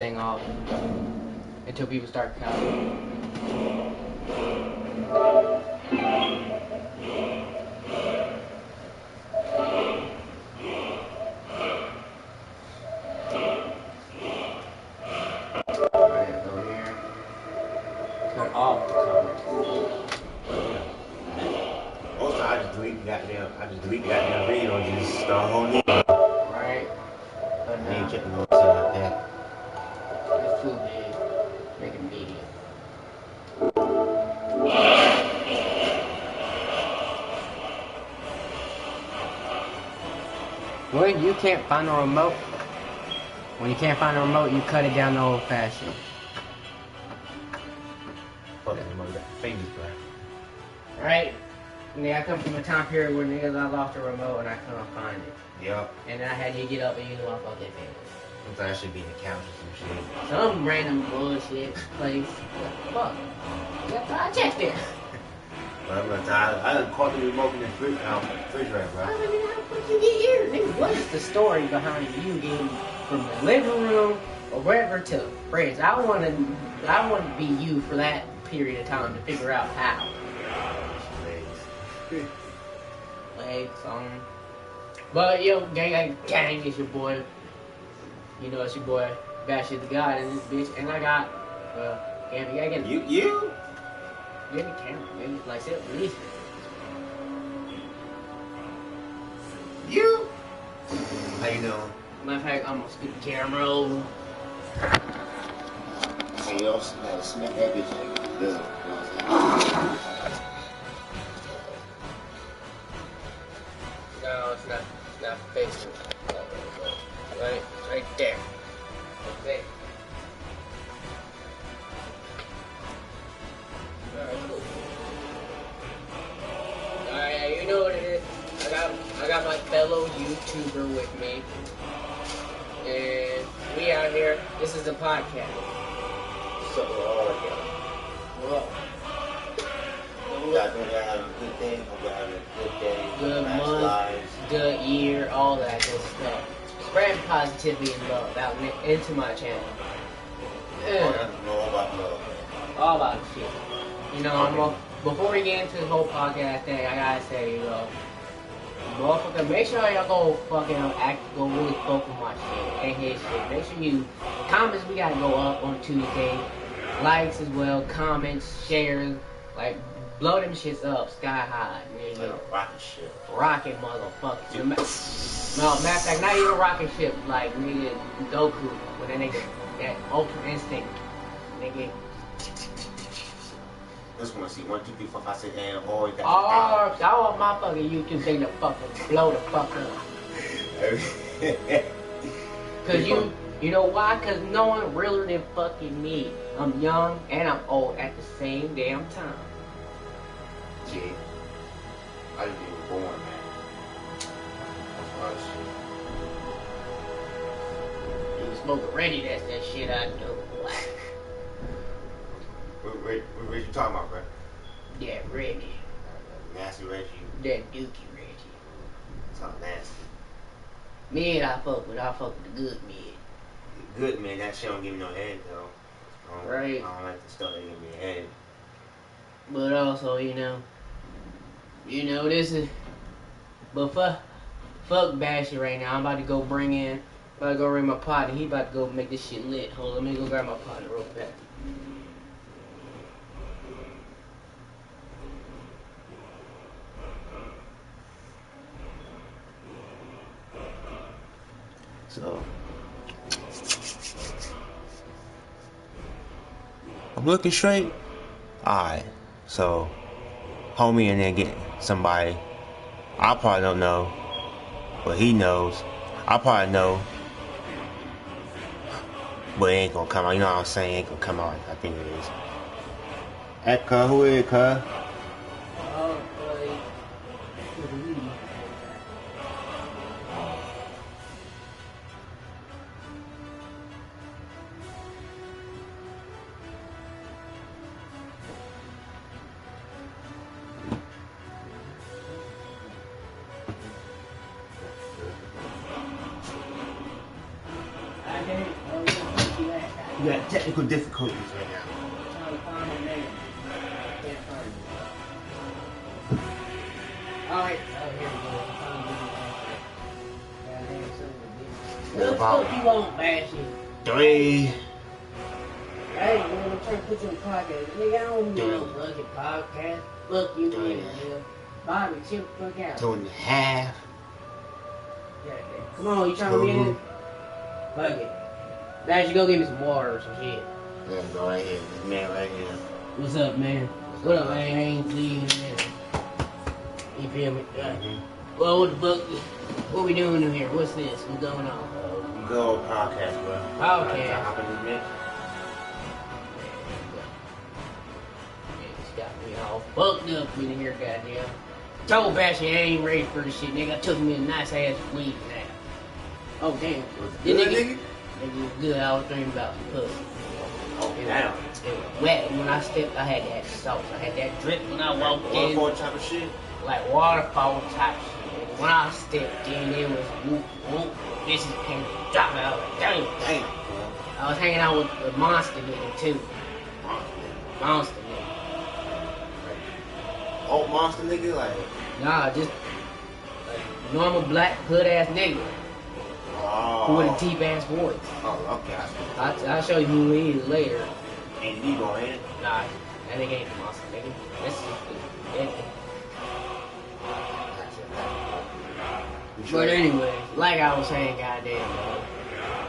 thing off until people start counting. Alright, go here. Turn off the comments. Also, I just delete the goddamn video and just start a whole new one. Right? But I ain't now, checking no shit like that. it's too big. Make it medium. When you can't find a remote, when you can't find a remote, you cut it down the old fashioned. Fuck the remote, got fingers, bro. Right? Yeah, I come from a time period where niggas I lost a remote and I couldn't find it. Yup. And then I had to get up and use my fucking fingers. Sometimes I should be in the couch or some shit. Some random bullshit place. What the fuck? Yeah, I checked there. But I'm gonna die. I done caught the remote in the refrigerator, bro. I don't even know how the fuck you get here. Nigga, what is the story behind you getting from the living room or wherever to the fridge? I want to be you for that period of time to figure out how. Legs on. But yo, gang, it's your boy. You know it's your boy. Bash is the God in this bitch, and I got damn, you gotta get you. Get the camera, maybe like sit release it. You. How you doing? Matter of fact, I'm gonna scoot the camera over. Hey, yo, smack that bitch like good. No, it's not facing. Right there. Okay. Alright, cool. Alright, you know what it is. I got my fellow YouTuber with me. And we out here. This is a podcast. So we're all together. Whoa. Y'all having a good day. Hope y'all having a good day. Good nice month. lives. Good year. All that good stuff. Spread positivity and love out into my channel. All about love. All about shit. You know, before we get into the whole podcast thing, I gotta say, motherfucker, make sure y'all go fucking go really focus on my shit and his shit. Make sure you, comments we gotta go up on Tuesday. Likes as well, comments, shares, like, blow them shits up sky high, nigga. Like a rocket ship. Rocket motherfuckers. No, matter of fact, not even rocket ship, like, nigga, Goku, with that nigga, that Ultra Instinct, nigga. Just wanna see 1, 2, 3, 4, 5, 6, 8, always got I want my fucking YouTube thing to fucking blow the fuck up. Cause you know why? Cause no one realer than fucking me. I'm young and I'm old at the same damn time. Gee, I didn't even born, man. That's why You smoke already, that's that shit I do. What you talking about, bro? That Reggie. Nasty Reggie. That Dookie Reggie. It's all nasty. Mid I fuck with the good mid. Good, man. That shit don't give me no head, though. Right. I don't like the stuff that give me a head. But also, you know, this is, but fuck Bashy right now. I'm about to go bring my pot, and he about to go make this shit lit. Hold on, let me go grab my pot real fast. So, I'm looking straight. Alright, so, homie in there getting somebody. I probably don't know, but he knows. I probably know, but it ain't gonna come out. You know what I'm saying? It ain't gonna come out like I think it is. Hey, cuz, who is it, cuz? You got technical difficulties right now. I'm trying to find my name. I can't find it. Alright. Oh, here we go. I'm trying to get it. Goddamn son of a bitch. What the fuck you want, Bashy? 3. Hey, man, I'm trying to put you on the podcast. Nigga, I don't do no fucking podcast. Fuck you, nigga. Bobby, chill the fuck out. 2.5. Goddamn. Come on, you trying to get in? Fuck it. Now you go get me some water or some shit. Yeah, go right here. This man right here. What's up, man? What up, man? I ain't seeing you, man. You feel me? Well, what the fuck? What we doing in here? What's this? What's going on? Good old podcast, bro. Podcast. Hop in this bitch. It's got me all fucked up in here, goddamn. Told Bashy I ain't ready for this shit, nigga. I took me a nice ass weed now. Oh, damn. Good, nigga? Nigga was good. I was dreaming about some pussy. Oh, damn. It was wet. When I stepped, I had that sauce. I had that drip when I walked in. Waterfall type of shit? Like waterfall type shit. When I stepped in, it was whoop, whoop. This is came dropping out. Like, damn. Damn. I was hanging out with the monster nigga, too. Monster nigga. Old monster nigga? Like. Nah, just a normal black hood ass nigga. Oh. With a deep ass voice. Oh, okay. I'll show you who he is later. Ain't Debo, ain't it? Nah, that nigga ain't a monster nigga. That's just dead. But anyway, like I was saying, goddamn,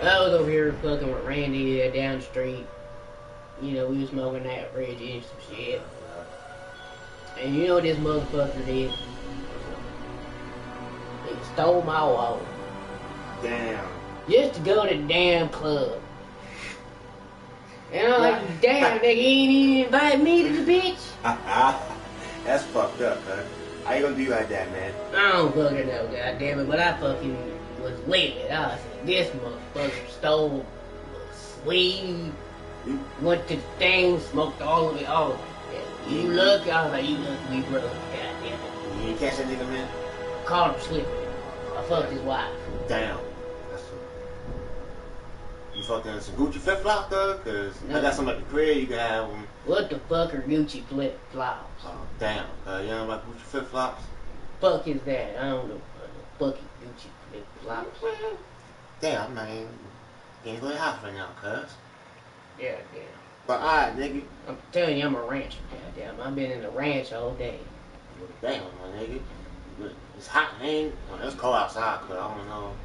I was over here fucking with Randy down the street. You know, we was smoking that Reggie and some shit. And you know what this motherfucker did? He stole my wallet. Damn. Just to go to the damn club. And I'm like, damn, nigga, you ain't even invite me to the bitch? That's fucked up, huh? How you gonna do like that, man? I don't fucking know, goddammit, but I fucking was livid. I was like, this motherfucker stole weed, went to the thing, smoked all of it, all of it. You look, I was like, you look, we broke, goddammit. You didn't catch that nigga, man? Called him slipping. I fucked his wife. Damn. You fucking some Gucci flip flops though? Cause I got some at the crib, you can have them. What the fuck are Gucci flip flops? Oh, damn. You don't like Gucci flip flops? Fuck is that? I don't know. Fucking Gucci flip flops. Damn, man. Can't go to the house right now, cuz. Yeah, damn. But alright, nigga. I'm telling you, I'm a rancher, goddamn. I've been in the ranch all day. Damn, my nigga. It's hot, ain't? Well, it's cold outside, cuz I don't know.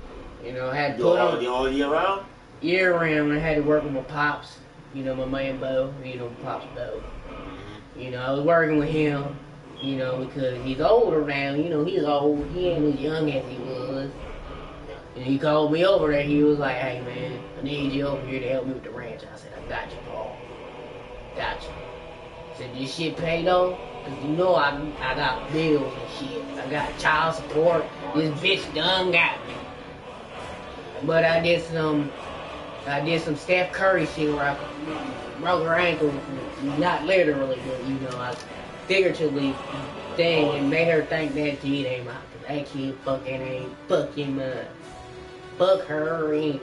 You know, I had to put on all year round? Year round. I had to work with my pops. You know, my man Bo. You know, my pops Bo. You know, I was working with him. You know, because he's older now. You know, he's old. He ain't as young as he was. And he called me over there. He was like, "Hey man, I need you over here to help me with the ranch." I said, "I got you, Paul. Got you." I said, "This shit paid off? Cause you know I got bills and shit. I got child support. This bitch done got me." But I did some Steph Curry shit where I broke her ankle, not literally, but you know, I figuratively thing and made her think that kid ain't mine. Cause that kid fucking ain't fucking mine. Fuck her, ain't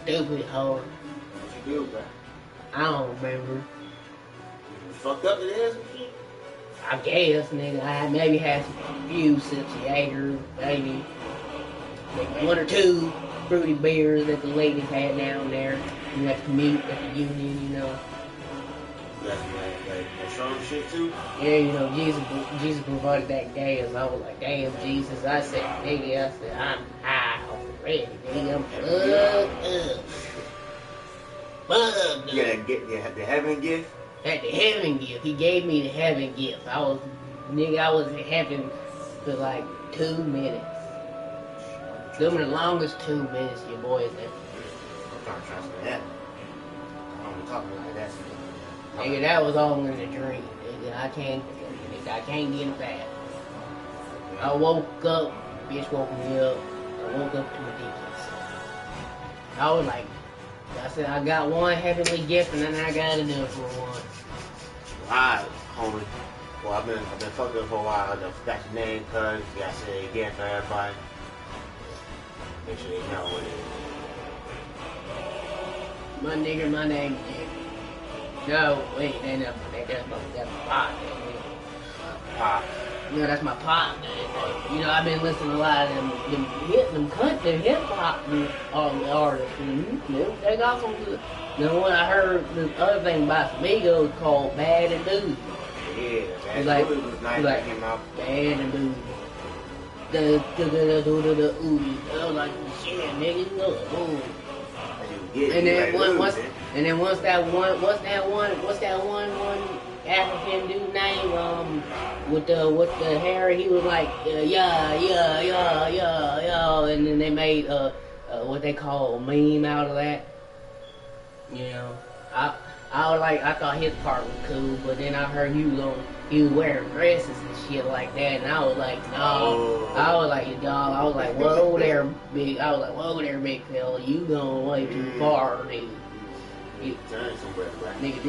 stupid hoe. What you do, bro? I don't remember. You fucked up it is? I guess, nigga, I maybe had some few sips of Jaeger, maybe one or two fruity beers that the ladies had down there. You know, at the meet, at the union, you know. Like strong shit too? Yeah, you know, Jesus provided that gas. I was like, damn, Jesus. I said, nigga, I'm high already, nigga. I'm fucked up. Yeah, the heaven gift? At the heaven gift. He gave me the heaven gift. I was in heaven for like 2 minutes. Them were the longest 2 minutes your boys ever. I'm trying to transfer that. I don't want to talk like that. Nigga, that was all in a dream. Nigga, I can't get it back. I woke up, bitch woke me up. I woke up to ridiculous. I was like, I said, I got one heavenly gift and then I got enough for one. Alright, homie. Well, I've been fucked up for a while. I forgot your name, cuz. You gotta say it again for everybody. Make sure they know what it is. My nigga, my name is Digg. No, wait, that's my pot. No, that's my pot. You know, I've been listening to a lot of them hip hop artists. They got some good. You know, when I heard the other thing about Smigos called Bad and Boozy. Yeah, It's like, was nice like came out. Bad and Boozy. The oozy. I was like, shit, nigga, look, ooh. And then what's that one African dude name with the hair? He was like yeah, and then they made what they call a meme out of that. You know, I thought his part was cool, but then I heard he was wearing dresses and shit like that, and I was like, no, I was like, whoa there, big fella, you going way too far, nigga. Nigga,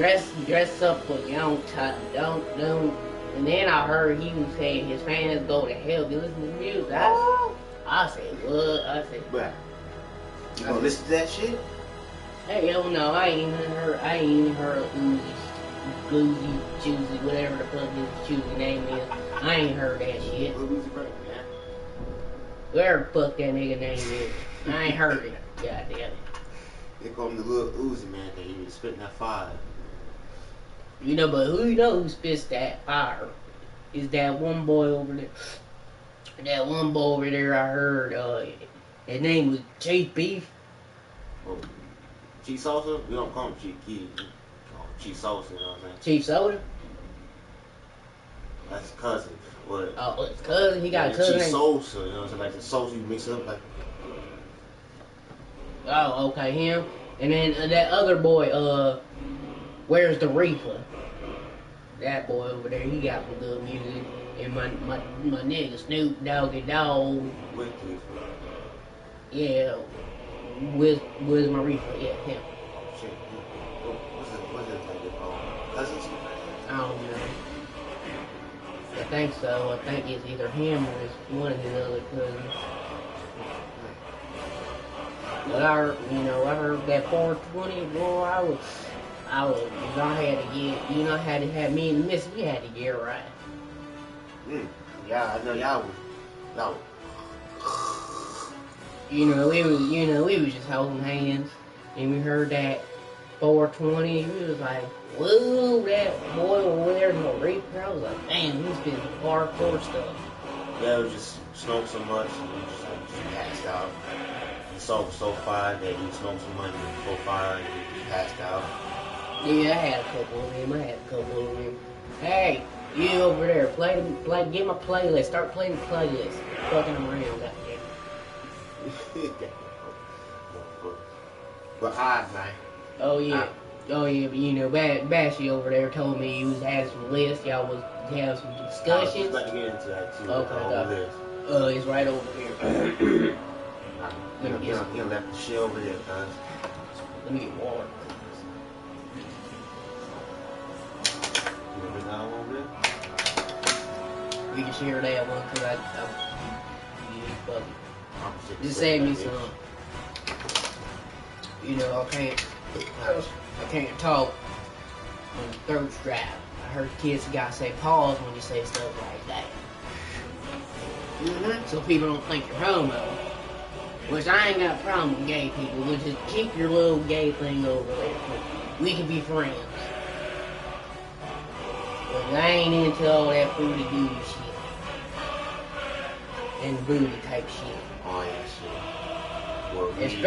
dress up, but you don't. And then I heard he was saying his fans go to hell to listen to music. I said, what? I said, but you gonna listen to that shit? Hey, hell no, I ain't even heard of Uzi, Choosy, whatever the fuck his Choosy name is. I ain't heard that shit. Whatever the fuck that nigga name is. I ain't heard it. God damn it. They call him the little Uzi man, that he was spitting that fire. You know, but who spits that fire? Is that one boy over there. That one boy over there I heard, his name was Chief Beef. Oh, Chief Salsa? We don't call him Chief Key. Chief Salsa, you know what I'm saying? Chief Soda? That's his cousin. What? Oh, his cousin? He got a cousin. Chief Salsa, you know what I'm saying? Like the salsa you mix up like. Oh, okay, him. And then that other boy, Where's the Reefer? That boy over there, he got some good music. And my nigga Snoop Doggy Dogg. Yeah, with my Reefer, yeah, him. Shit, what's it like cousins? I don't know. I think so. I think it's either him or it's one of his other cousins. But I heard that 420, boy, I had to get, had to have me and the missus, we had to get right. Yeah, I know y'all was. We was just holding hands, and we heard that 420, we was like, whoa, that boy over there in the reaper. I was like, damn, he's been hardcore stuff. Yeah, it was just smoked so much, and just passed out. The song was so fire that he smoked so much, and so fire, and he just passed out. Yeah, I had a couple of them. Hey, you over there, play, get my playlist. Start playing the playlist. Fucking around, goddamn. But man. Oh yeah, but Bashy over there told me you was having some lists. Y'all was having some discussions. I was about to get into that too. Okay, it's right over here. You left the shit over there, cuz. Let me get water. You want me down over there? We can share that one because just save me some. I can't talk when the throat's dry. I heard kids gotta say pause when you say stuff like that. So people don't think you're homo. Which I ain't got a problem with gay people. But just keep your little gay thing over there. We can be friends. But I ain't into all that fruity booty shit. And booty type shit. Oh yeah, shit.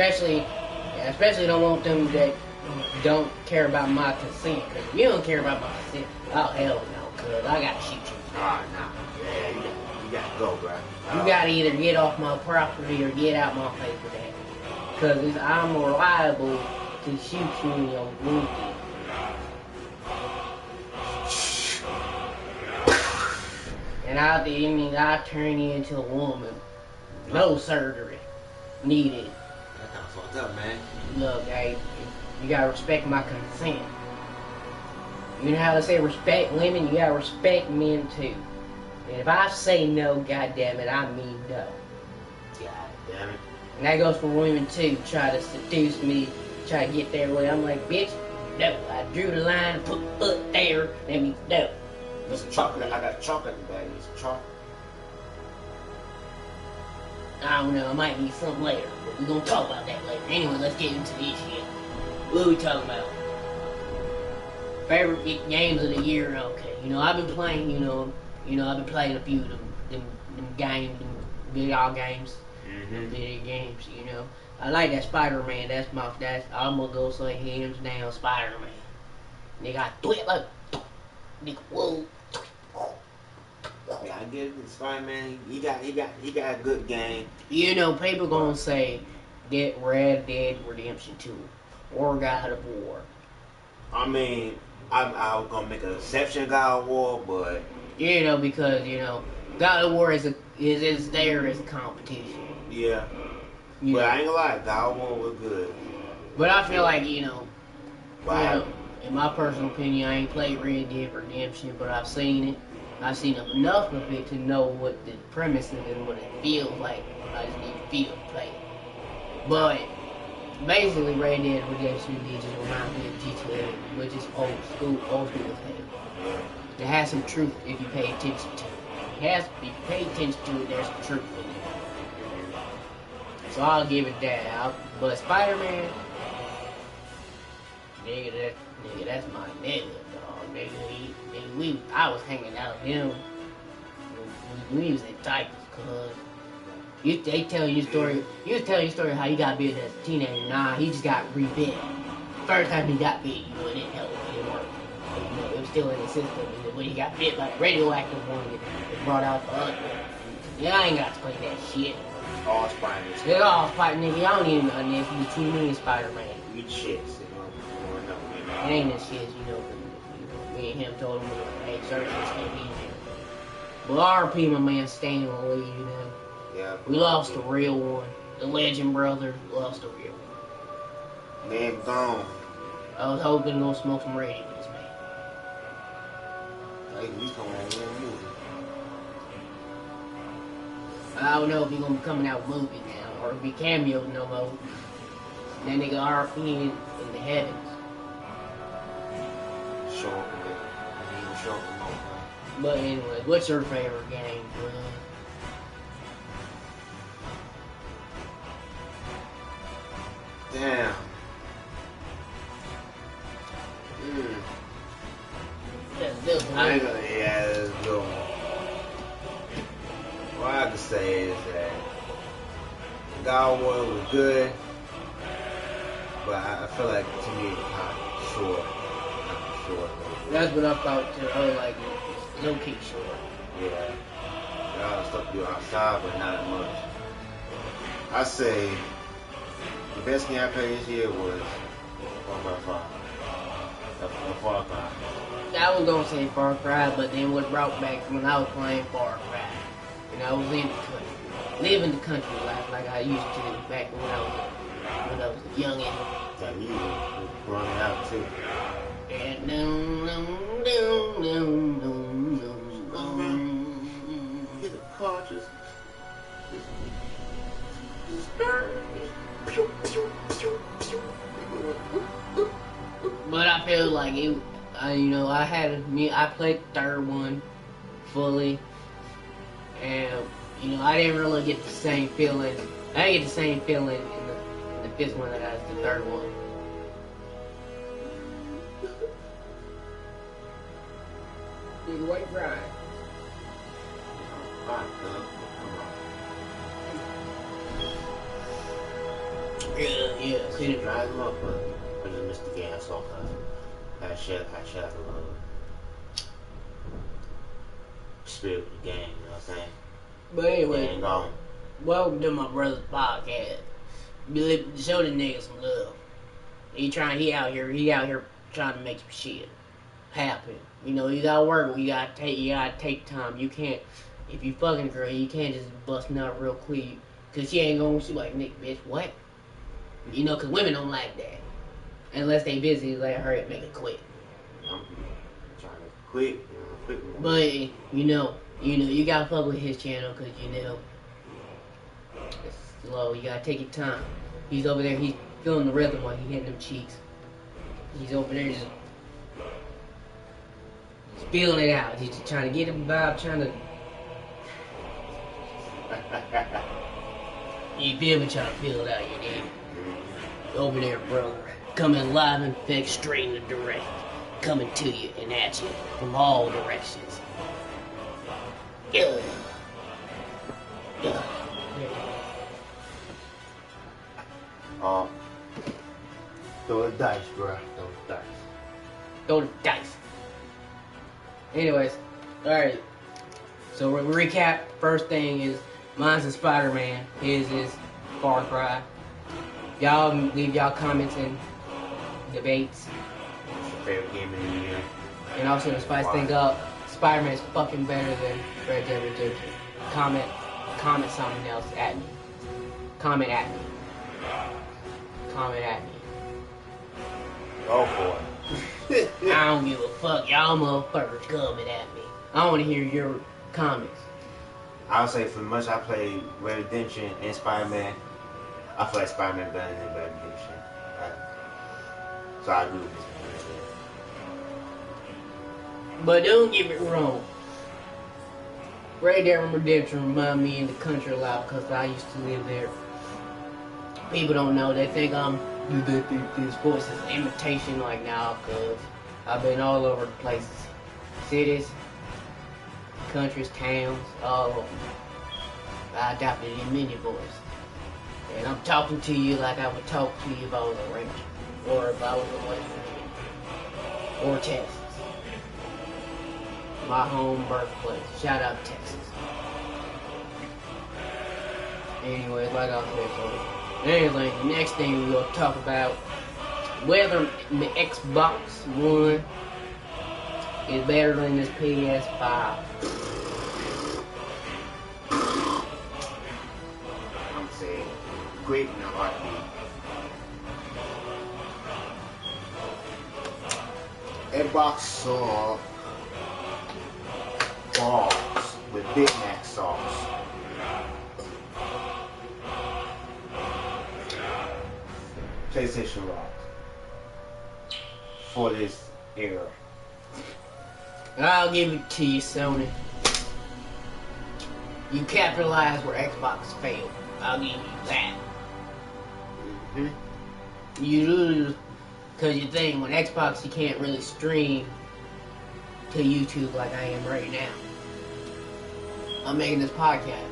Especially don't want them that don't care about my consent. Cause if you don't care about my consent, oh hell no, cuz I gotta shoot you. Nah. Yeah, you gotta go, bro. You gotta either get off my property or get out my face with that. Cause I'm more liable to shoot you in your booty. And I'll turn you into a woman. No surgery needed. That kind of fucked up, man. Look, hey, you gotta respect my consent. You know how to say respect women? You gotta respect men too. And if I say no, goddammit, I mean no. God damn it. And that goes for women too. Try to seduce me, try to get there with it. I'm like, bitch, no. I drew the line, put foot there, that means no. There's some chocolate. I got chocolate in the bag. Need some chocolate. I don't know, I might need something later, but we're gonna talk about that later. Anyway, let's get into this shit. What are we talking about? Favorite games of the year? Okay, I've been playing, I've been playing a few of them games, them video games, video games, I like that Spider-Man, I'm gonna go say hands down Spider-Man. Nigga, I do it like, nigga, whoa. Yeah, I get it. Spider-Man, he got a good game. People gonna say get Red Dead Redemption 2 or God of War. I mean, I was gonna make an exception of God of War, but because God of War is there as a competition. Yeah. But I ain't gonna lie, God of War was good. But I feel like in my personal opinion, I ain't played Red Dead Redemption, but I've seen it. I've seen enough of it to know what the premise is and what it feels like. I just need to feel play it. But basically, Red Dead Redemption just reminds me of GTA, which is old school as hell. It has some truth if you pay attention to it. If you pay attention to it, there's some truth in it. So I'll give it that. But Spider-Man, nigga, that's my nigga, dog. Nigga, I was hanging out with him when we was in diapers, cuz. They telling you story. You was telling your story how he got bit as a teenager. Nah, he just got rebit. First time he got bit, it didn't help. It didn't work. But, it was still in the system. When he got bit by the radioactive one, it brought out the other one. Yeah, I ain't got to play that shit. All Spider-Man. It's all Spider-Man, nigga. Y'all don't even know this. You see me and Spider-Man. We shits, It ain't this shit, me and him told him, hey, certain shit can't be in here. But RP, my man, Stan Lee, Yeah. We lost the real one. The Legend brother lost the real one. Man, gone. I was hoping to go smoke some Reddit with this man. Hey, we coming out with a movie. I don't know if he's gonna be coming out with movies now, or be cameos no more. That nigga RP in the heavens. Show up a bit. Show up a moment. But anyway, what's your favorite game, bro? Damn. That's I ain't gonna, yeah, that's a good one. What I can say is that God of War was good, but I feel like to me it was kind of short. That's what I thought too. I was like, no kick short. Yeah. Got a lot of stuff to do outside, but not as much. I say the best game I played this year was Far Cry. I was gonna say Far Cry, but then what brought back when I was playing Far Cry, and I was in the country, living the country life like I used to back when I was a youngin'. Yeah, you were growing out too. And Hit the car just. But I feel like it. I played the third one fully, and I didn't really get the same feeling. I didn't get the same feeling in the fifth one that I got the third one. Big white bride. Yeah. See the drive them up, but I just missed the gas off. I shut the spirit of the game, you know what I'm saying? But anyway, gone. welcome to my brother's podcast. Show the nigga some love. He out here trying to make some shit happen. You gotta work. You gotta take time. You can't, if you fucking a girl, you can't just bust out real quick, cause she ain't gonna see like, Nick, bitch, what? Cause women don't like that. Unless they busy, like, hurry up, make it quick. I'm trying to quick. But, you gotta fuck with his channel, cause, it's slow. You gotta take your time. He's over there, feeling the rhythm while he hitting them cheeks. He's over there just feeling it out. He's just trying to get him vibe, trying to. You feel me? Trying to feel it out, you dig? Over there, brother. Coming live and fixed, straight and direct. Coming to you and at you from all directions. Yeah. Yeah. Throw the dice, bro. Throw the dice. Throw the dice. Anyways, alright. So we recap. First thing is mine's is Spider-Man. His is Far Cry. Y'all leave y'all comments and debates. What's your favorite game of the year? And also to spice things up, Spider-Man is fucking better than Red Dead Redemption. Comment something else at me. Comment at me. Comment at me. Go for it. I don't give a fuck. Y'all motherfuckers coming at me. I want to hear your comments. I would say for much I played Red Redemption and Spider-Man, I feel like Spider-Man better than Red Redemption. So I agree with this. But don't get me wrong. Red Dead Redemption remind me in the country a lot because I used to live there. People don't know. They think this voice is an imitation like now because I've been all over the places. Cities, countries, towns, all over. I adopted a mini voice. And I'm talking to you like I would talk to you if I was a ranger. Or if I was a West Virginia. Or Texas. My home birthplace. Shout out Texas. Anyways, like I said, so anyway, the next thing we're going to talk about whether the Xbox One is better than this PS5. I'm saying great in a heartbeat. Xbox saw balls with Big Mac sauce. PlayStation Rock for this era. I'll give it to you, Sony. You capitalized where Xbox failed. I'll give you that. Mm-hmm. You lose because you think when Xbox you can't really stream to YouTube like I am right now. I'm making this podcast.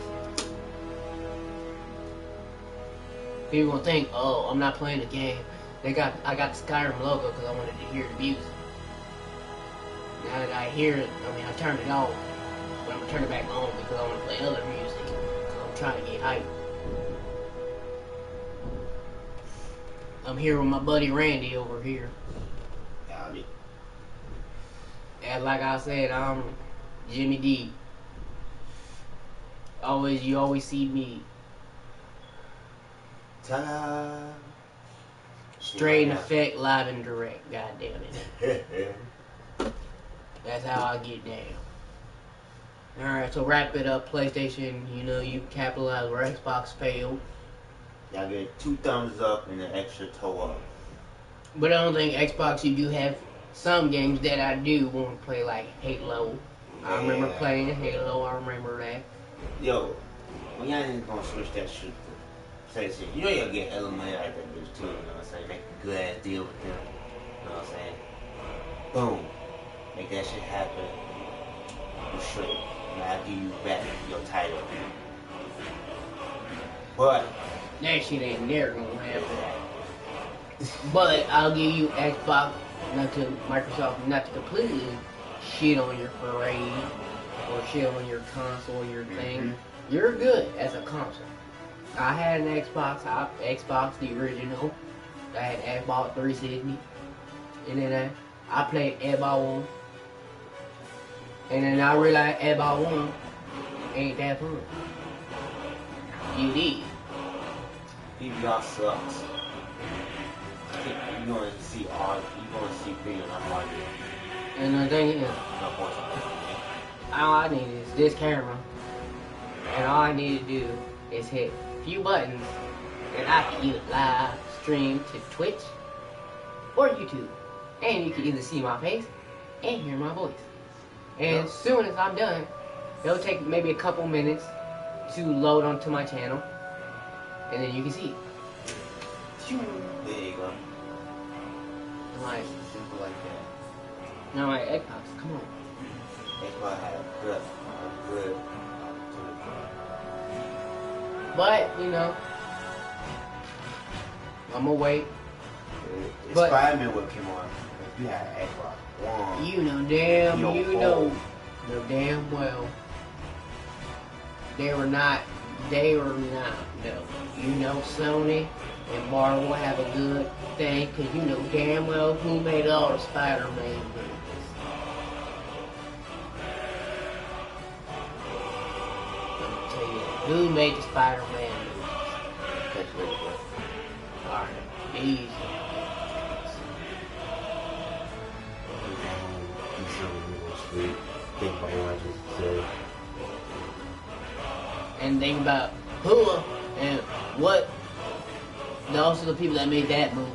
People gonna think, oh, I'm not playing the game. I got the Skyrim logo because I wanted to hear the music. Now that I hear it, I turned it off, but I'm gonna turn it back on because I want to play other music. Because I'm trying to get hyped. I'm here with my buddy Randy over here. Howdy. And like I said, I'm Jimmy D. You always see me. Ta-da! Straight in effect, live and direct. God damn it. That's how I get down. Alright, so wrap it up. PlayStation, you capitalized where Xbox failed. Y'all get 2 thumbs up and an extra toe up. But I don't think Xbox, you do have some games that I do want to play, like Halo. I remember playing Halo, I remember that. Yo, when y'all ain't gonna switch that shit to PlayStation, y'all get hella money like that bitch too, you know what I'm saying? Make a good ass deal with them, you know what I'm saying? Boom. Make that shit happen. You straight. And I'll give you back your title. But That shit ain't never gonna happen. But I'll give you Xbox, Microsoft, not to completely shit on your parade or shit on your console, your thing. You're good as a console. I had an Xbox, the original. I had Xbox 360. And then I played Xbox One. And then I realized Xbox One ain't that fun. You did. PBR sucks. You're gonna see video, not audio. And the thing is, all I need is this camera. And all I need to do is hit a few buttons and I can either live stream to Twitch or YouTube. And you can either see my face and hear my voice. And as soon as I'm done, it'll take maybe a couple minutes to load onto my channel. And then you can see it. There you go. Like, Simple like that. now my Xbox, come on. Xbox had a good opportunity. But, you know, I'm gonna wait. But Spider-Man would come on if you had an Xbox One. You know damn well they were not, no. You know Sony and Marvel have a good thing, cause you know damn well who made all the Spider-Man movies. Let me tell you, who made the Spider-Man movies? Alright, easy. And think about who and what. Also, the people that made that movie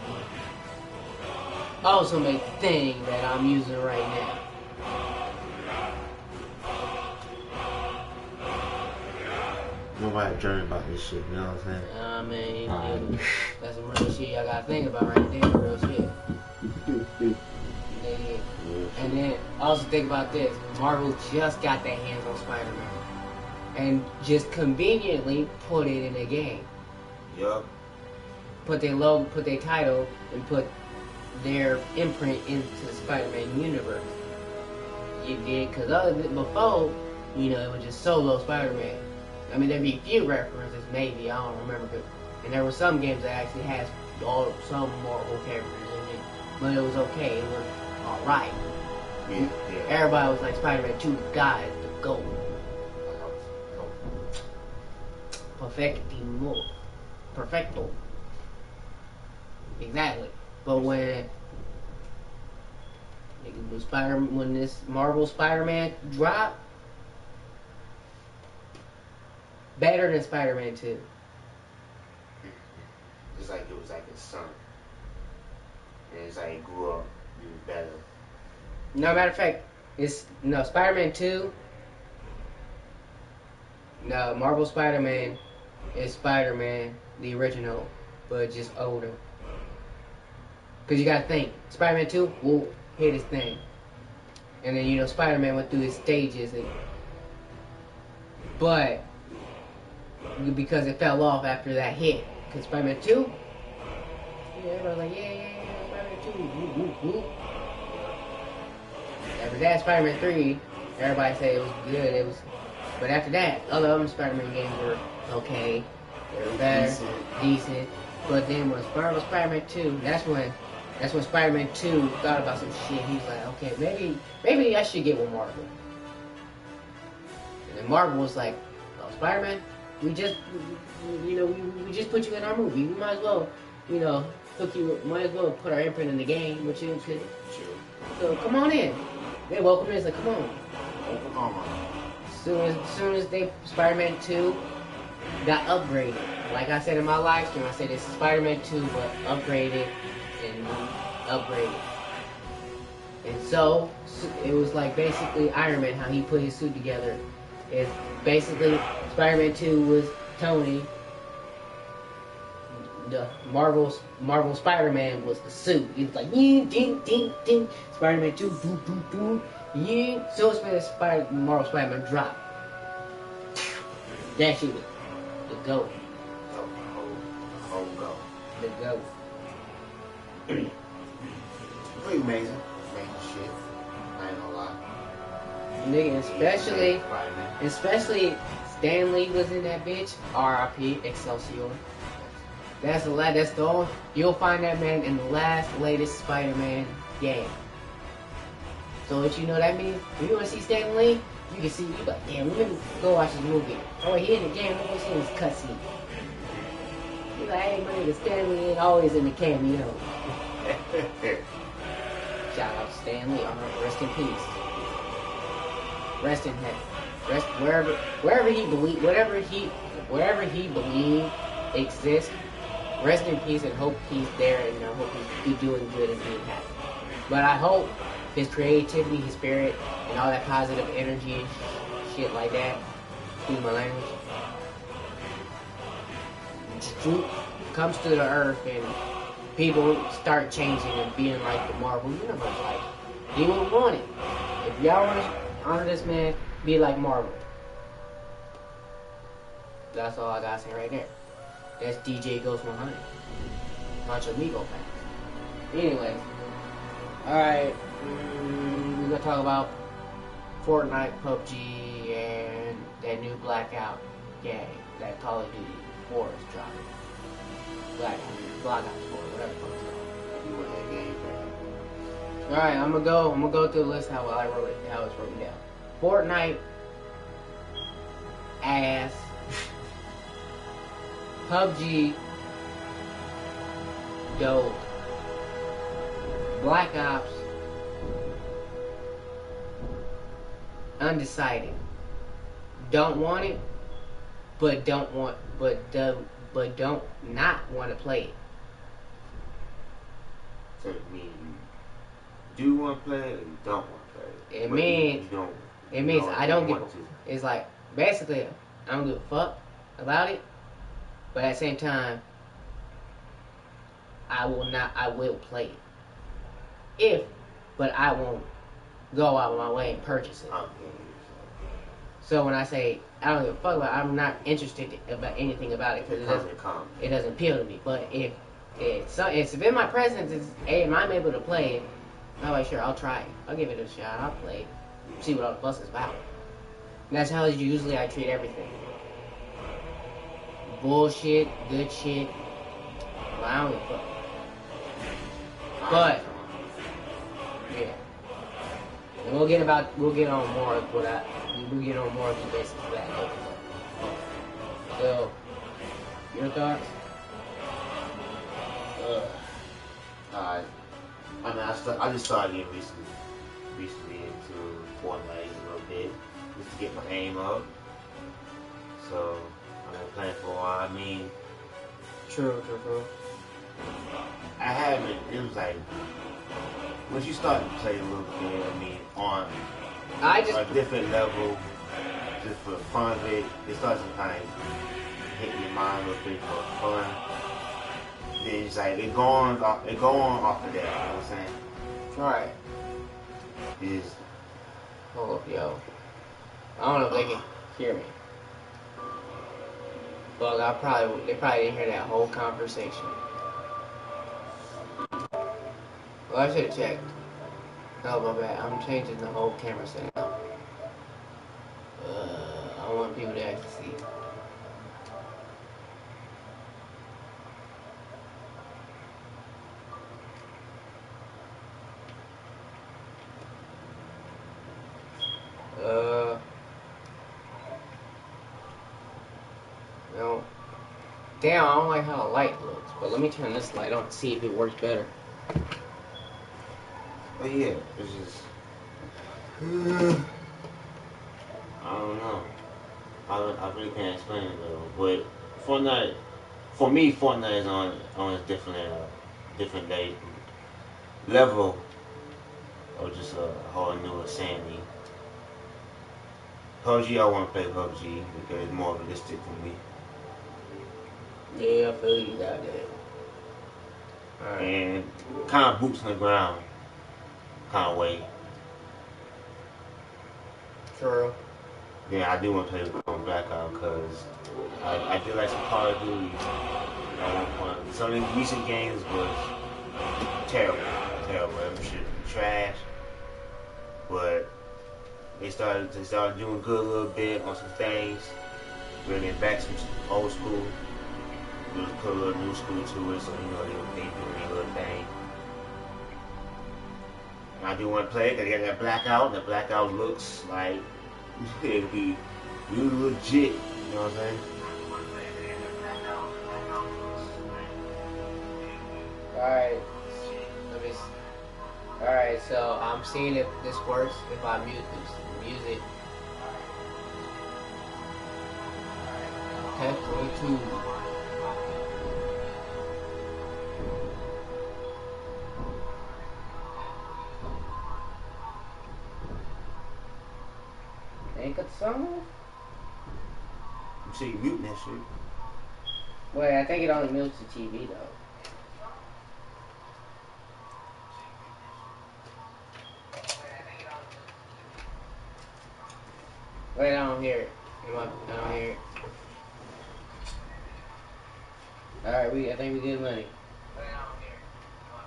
also made the thing that I'm using right now. Nobody dreaming about this shit, you know what I'm saying? I mean, that's some real shit I gotta think about right there, real shit. And then also think about this: Marvel just got their hands on Spider-Man, and just conveniently put it in a game. Yup. Put their logo, put their title, and put their imprint into the Spider-Man universe. You did, because other than before, you know, it was just solo Spider-Man. I mean, there'd be a few references, maybe, I don't remember, and there were some games that actually had some Marvel characters in it, but it was okay, it was alright. Yeah. Everybody was like, Spider-Man 2, the guy, the GOAT. Perfecto. Exactly. But when this Marvel Spider-Man dropped, better than Spider-Man 2. It's like it was like his son. And it's like he grew up, he was better. No, matter of fact, Spider-Man 2. No, Marvel Spider-Man is Spider-Man, the original, but just older. Because you gotta think, Spider-Man 2 will hit his thing. And then, you know, Spider-Man went through his stages. But, because it fell off after that hit. Because Spider-Man 2, everybody's like, yeah, Spider-Man 2, woo. After that, Spider-Man 3, everybody said it was good. But after that, other Spider-Man games were okay. They were better, decent. But then when Marvel Spider-Man 2, that's when Spider-Man 2 thought about some shit. He was like, okay, maybe I should get with Marvel. And then Marvel was like, oh, Spider-Man, we just put you in our movie. We might as well, might as well put our imprint in the game with you. So come on in. They welcomed me. It's like, come on. As soon as Spider-Man 2 got upgraded. Like I said in my live stream, I said it's Spider-Man 2 but upgraded. And so it was like basically Iron Man, how he put his suit together. It's basically Spider-Man 2 was Tony. The Marvel Spider-Man was the suit. He was like ding. Spider-Man 2 boom. Yeah. So it's when Marvel Spider-Man dropped. That shit was the GOAT. The GOAT. Pretty amazing shit. I ain't gonna lie. Nigga, especially Stan Lee was in that bitch. R.I.P. Excelsior. That's the only, you'll find that man in the latest Spider-Man game. So what you know that means? If you wanna see Stan Lee, you can see, you like, damn, let me go watch this movie. Oh, he in the game, let me see his cutscene. You like, hey, man, the Stan Lee ain't always in the cameo. Shout out to Stan Lee. Rest in peace. Rest in heaven. Rest wherever he believed exists. rest in peace, and hope he's there, and I hope he's doing good and being happy. But I hope his creativity, his spirit, and all that positive energy, shit like that, excuse my language, comes to the earth and people start changing and being like the Marvel Universe. Like, he would want it. If y'all want to honor this man, be like Marvel. That's all I gotta say right there. That's DJ Ghost 100. Bunch of Migo fans. Anyways. Alright. We're gonna talk about Fortnite, PUBG, and that new Blackout game. That Call of Duty 4 is dropping. Blackout 4, whatever the fuck it's called. You want that game, bro? Alright, I'm gonna go through the list how it's written down. Fortnite, ass. PUBG, dope. Black Ops, undecided. Don't want it, but don't not want to play it. So it means you do want to play it, or you don't want to play it. It means I don't give. It's like basically I don't give a fuck about it, but at the same time I will play it. But I won't go out of my way and purchase it. So when I say I don't give a fuck about it, I'm not interested about anything about it because it doesn't appeal to me. But if it's in my presence, and I'm able to play it, I'm like, sure, I'll try it. I'll give it a shot. I'll play it. See what all the fuss is about. And that's how usually I treat everything. Bullshit, good shit. Well, I don't give a fuck. But yeah, and we'll get on more of that. We'll get on more of the basics of that later. So, your thoughts? I just started getting recently into Fortnite a little bit, just to get my aim up. So I've been playing for a while. I mean, True. I haven't. It was like once you start to play a little bit. I mean, on a different level, just for the fun of it, it starts to kind of hit your mind a little bit for fun. Then it's like it go on off of that. You know what I'm saying? Right. It's Hold up, yo. I don't know if they can hear me. But they probably didn't hear that whole conversation. Well, I should have checked. Oh, my bad. I'm changing the whole camera setup. I want people to actually see. No. Damn, I don't like how the light looks. But let me turn this light on and see if it works better. But yeah, it's just I don't know. I really can't explain it though. But Fortnite, for me, Fortnite is on a different level of just a whole new insanity. PUBG, I want to play PUBG because it's more realistic for me. Yeah, I feel you got that. Alright. And kind of boots on the ground kind of way. True. Yeah, I do want to play on Blackout because I feel like some Call of Duty at one point. Some of the recent games was terrible. That shit trash. But they started doing good a little bit on some things. Bringing back some old school. Put a little new school to it, so you know they doing their little thing. And I do want to play it because they got that Blackout. That Blackout looks like it'll be really legit. You know what I'm saying? Alright. Alright, so I'm seeing if this works if I mute this music. Okay, 3, 2. ain't cut the song off? You say you muting that shit. Wait, I think it only mutes the TV though. Wait, I don't hear it. I don't hear it. Alright, I think we did money.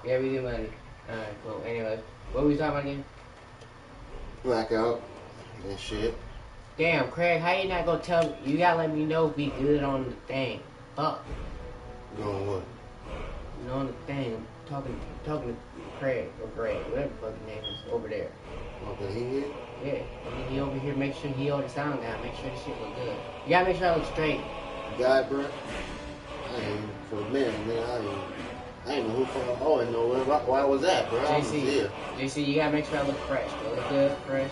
Yeah, we did money. Alright, cool. Anyway, what were we talking about again? Blackout and shit. Damn, Craig, how you not gonna tell me? You gotta let me know if we good on the thing. Fuck. Going what? You know, on the thing. I'm talking to Craig, or Greg, whatever the fuck his name is, over there. Okay, he here? Yeah, I mean, he over here, make sure he hold the sound down, make sure the shit look good. You gotta make sure I look straight. You got it, bro? I ain't, for a minute, man, I ain't know who fucking, I didn't know why was that, bro? I was here. JC, you gotta make sure I look fresh, bro. Look good, fresh.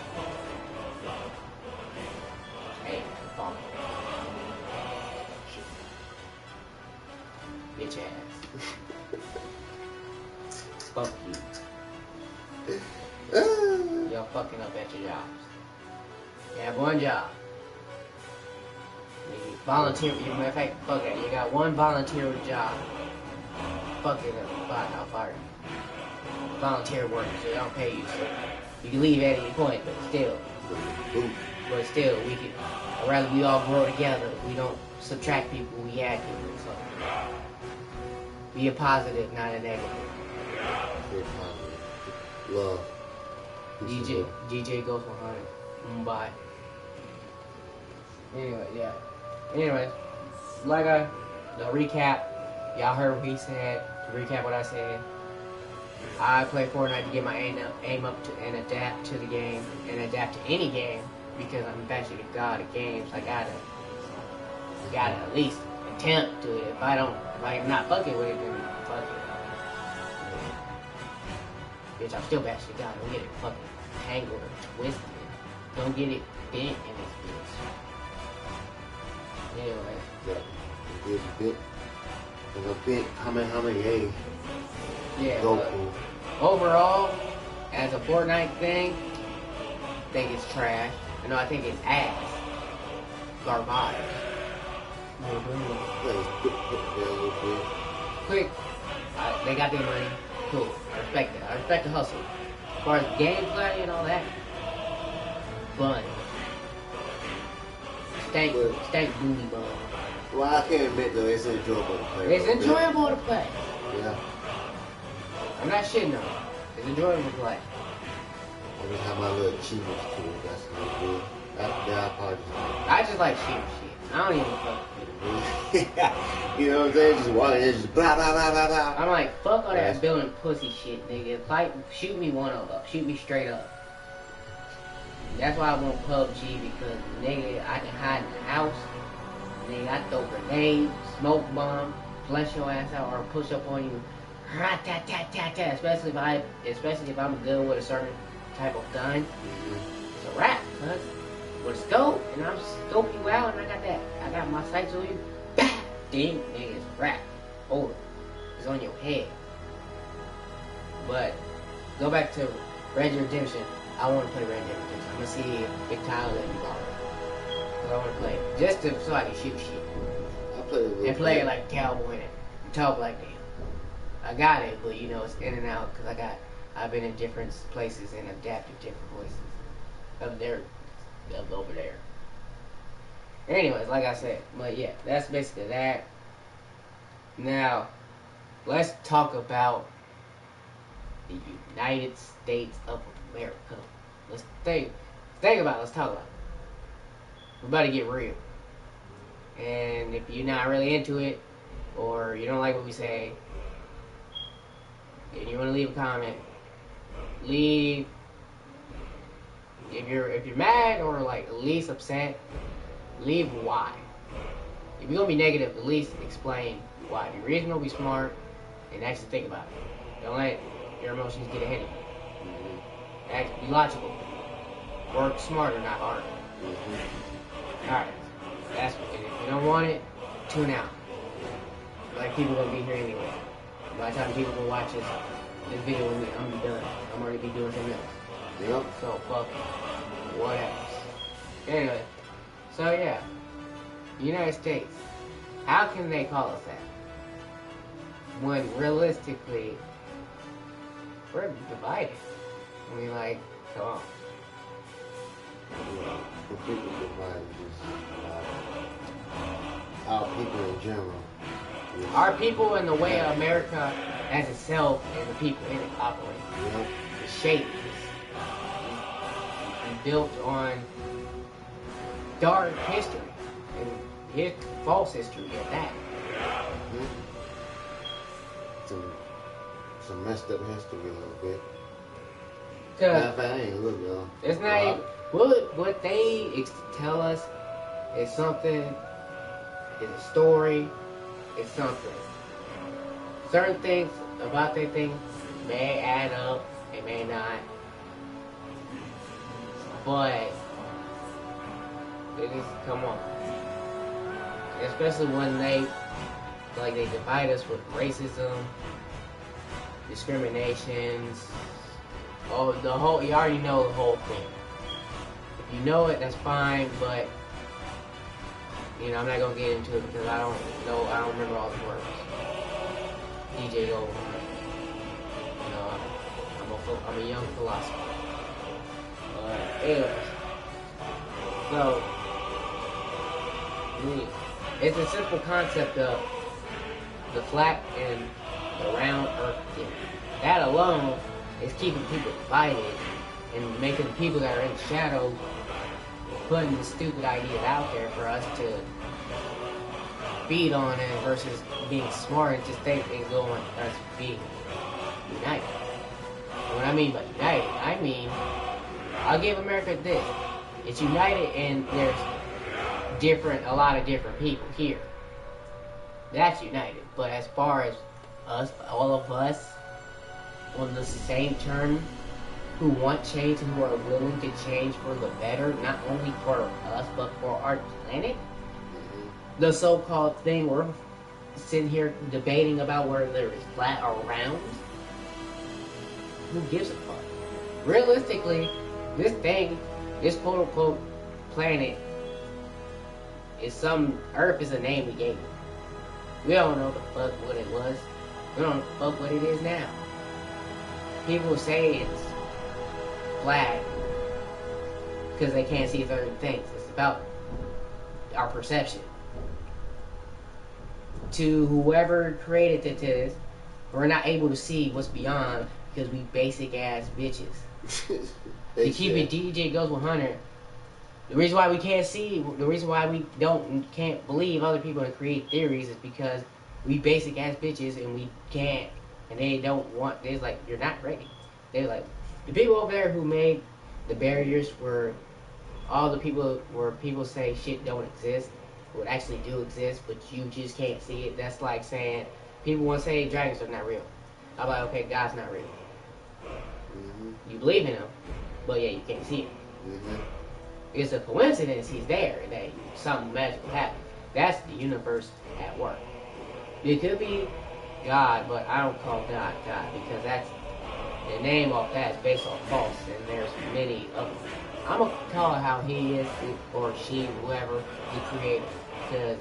Hey, bump. Bitch ass. Fuck you. Y'all fucking up at your jobs. You have one job. You volunteer. Matter of fact, fuck that. You got one volunteer job. Fuck it up. I'll fire you. Volunteer work, so they don't pay you. So you can leave at any point, but still. We can. I'd rather we all grow together. We don't subtract people. We add people. So be a positive, not a negative. Love. DJ goes 100. Bye. Anyway, yeah. Anyways, the recap, y'all heard what he said. To recap what I said, I play Fortnite to get my aim up to and adapt to the game and adapt to any game because I'm actually the god of games. I gotta at least attempt to it. If I'm not fucking with it, then fuck it. Bitch, I'm still bashing God. Don't get it fucking tangled or twisted. Don't get it bent in this bitch. Anyway. Yeah. Get bit. There's a bit. How many A's? Yeah. Goku. Overall, as a Fortnite thing, I think it's trash. No, I think it's ass. Garbage. Quick. They got their money. Cool. I respect it. I respect the hustle. As far as gameplay and all that, fun. Stank booty bun. Well, I can't admit though, it's enjoyable to play. It's enjoyable to play. Yeah. I'm not shitting on it. It's enjoyable to play. I just have my little achievements to it. That's not good. I just like shooting shit. I don't even fuck with it. You know what I'm saying? Just walking in, just blah, blah, blah, blah, blah. I'm like, fuck all that building pussy shit, nigga. Shoot me one up. Shoot me straight up. That's why I want PUBG, because, nigga, I can hide in the house. Nigga, I throw grenades, smoke bomb, flush your ass out, or push up on you. Rat-tat-tat-tat-tat. Especially if I'm good with a certain type of gun. It's a wrap, cuz. With a scope, and I'm scope you out, and I got my sights on you. Bah! Ding, nigga, it's a wrap. Over. It's on your head. But go back to Red Dead Redemption. I want to play Red Dead Redemption. I'm gonna see if Big Tyler let me borrow it. Cause I want to play it. Just so I can shoot shit. And play it like a cowboy and talk like that. I got it, but you know it's in and out because I've been in different places and adapted different voices of over there. Anyways, like I said, but yeah, that's basically that. Now, let's talk about the United States of America. Let's think about it. Let's talk about it. We're about to get real. And if you're not really into it, or you don't like what we say, and you want to leave a comment, leave. If you're mad or like at least upset, leave why. If you're gonna be negative, at least explain why. Be reasonable, be smart, and actually think about it. Don't let your emotions get ahead of you. Be logical. Work smarter, not harder. Alright. That's what it is. If you don't want it, tune out. Like people gonna be here anyway. By the time people will watch this video with me, I'm gonna be done. I'm already be doing something else. Yep. So fuck it. What else? Anyway, so yeah, United States. How can they call us that? When realistically, we're divided. I mean, like, come on. Yeah, completely divided. Just our people in general. Our people and the way America as itself and the people in it operate. Yeah. The shape is built on dark history and false history at that. Mm-hmm. Some messed up history a little bit. Matter of fact, I ain't look, y'all. It's not even, what they tell us is something, is a story, it's something. Certain things about that thing may add up, it may not. But it is, come on. Especially when they divide us with racism, discriminations, you already know the whole thing. If you know it, that's fine, but, you know, I'm not gonna get into it because I don't remember all the words. DJ go, you know, I'm a young philosopher. Anyways, so, it's a simple concept of the flat and the round earth theory. That alone is keeping people divided and making people that are in the shadows putting the stupid ideas out there for us to feed on it versus being smart and just think and go on us being united. And what I mean by united, I mean, I'll give America this. It's united and there's a lot of different people here. That's united. But as far as us, all of us, on the same term, who want change and who are willing to change for the better, not only for us, but for our planet, the so-called thing we're sitting here debating about whether it's flat or round, who gives a fuck? Realistically, this thing, this quote-unquote planet, Earth is a name we gave it. We don't know the fuck what it was. We don't know the fuck what it is now. People say it's flat because they can't see certain things. It's about our perception. To whoever created it to this, we're not able to see what's beyond because we basic ass bitches. To keep it DJ goes 100. The reason why we can't see, the reason why we can't believe other people and create theories is because we basic ass bitches and we can't, and they don't want, they're like, you're not ready. They're like, the people over there who made the barriers where all the people, where people say shit don't exist, would actually do exist, but you just can't see it. That's like saying, people want to say dragons are not real. I'm like, okay, God's not real. Mm-hmm. You believe in him, but yeah, you can't see him. Mm-hmm. It's a coincidence he's there and that something magical happened. That's the universe at work. It could be God, but I don't call God God because that's the name off that is based on false, and there's many of them. I'm gonna call it how he is or she, whoever, the creator, because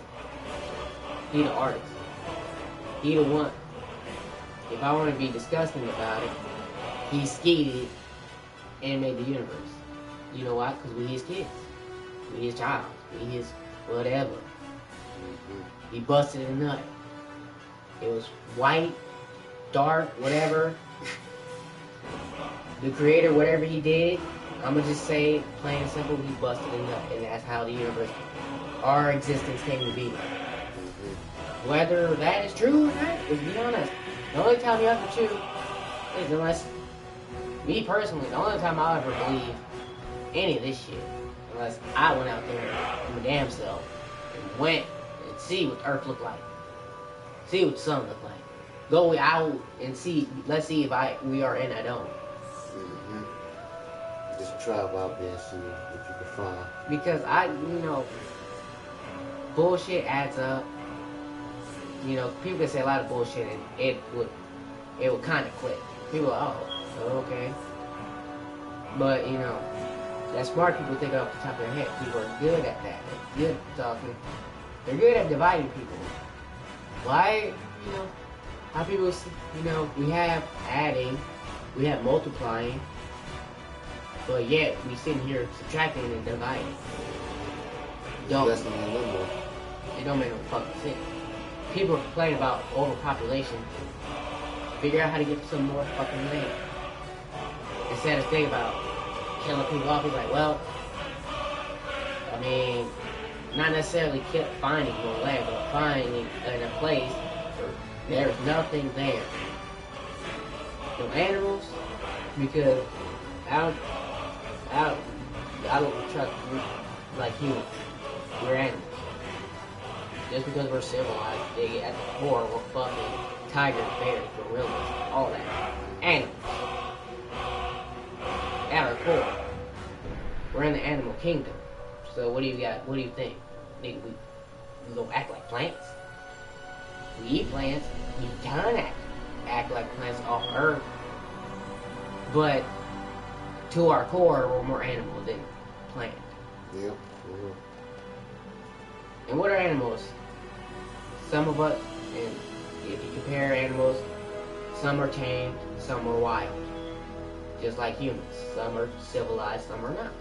he the artist. He the one. If I want to be disgusting about it, he skated and made the universe. You know why? Because we his kids. We his child. We his whatever. He busted a nut. It was white, dark, whatever. The creator, whatever he did, I'm going to just say, plain and simple, he busted a nut. And that's how the universe, our existence came to be. Whether that is true or not, let's be honest. The only time you have to choose is unless, me personally, the only time I'll ever believe any of this shit, unless I went out there to my damn self and went and see what the earth looked like, see what the sun looked like, go out and see, let's see if we are in a dome. Mm-hmm. Just travel out there and see what you can find. Because bullshit adds up. You know, people can say a lot of bullshit and it would kind of click. People are, oh, okay. But, that smart people think off the top of their head. People are good at that. They're good at talking. They're good at dividing people. Why, how people, we have adding, we have multiplying, but yet we sitting here subtracting and dividing. It don't make no fucking sense. People complain about overpopulation. Figure out how to get some more fucking land. Instead of thinking about killing people off, he's like, well, I mean, not necessarily finding more land, but finding in a place where there's nothing there. No animals, because I don't trust like humans. We're animals. Just because we're civilized, at the core, we're fucking tigers, bears, gorillas, all that. Animals. At our core. We're in the animal kingdom. So what do you got? What do you think? We don't act like plants. We eat plants. We don't act like plants off Earth. But to our core, we're more animal than plant. Yeah. And what are animals? Some of us, and if you compare animals, some are tamed, some are wild. Just like humans. Some are civilized, some are not.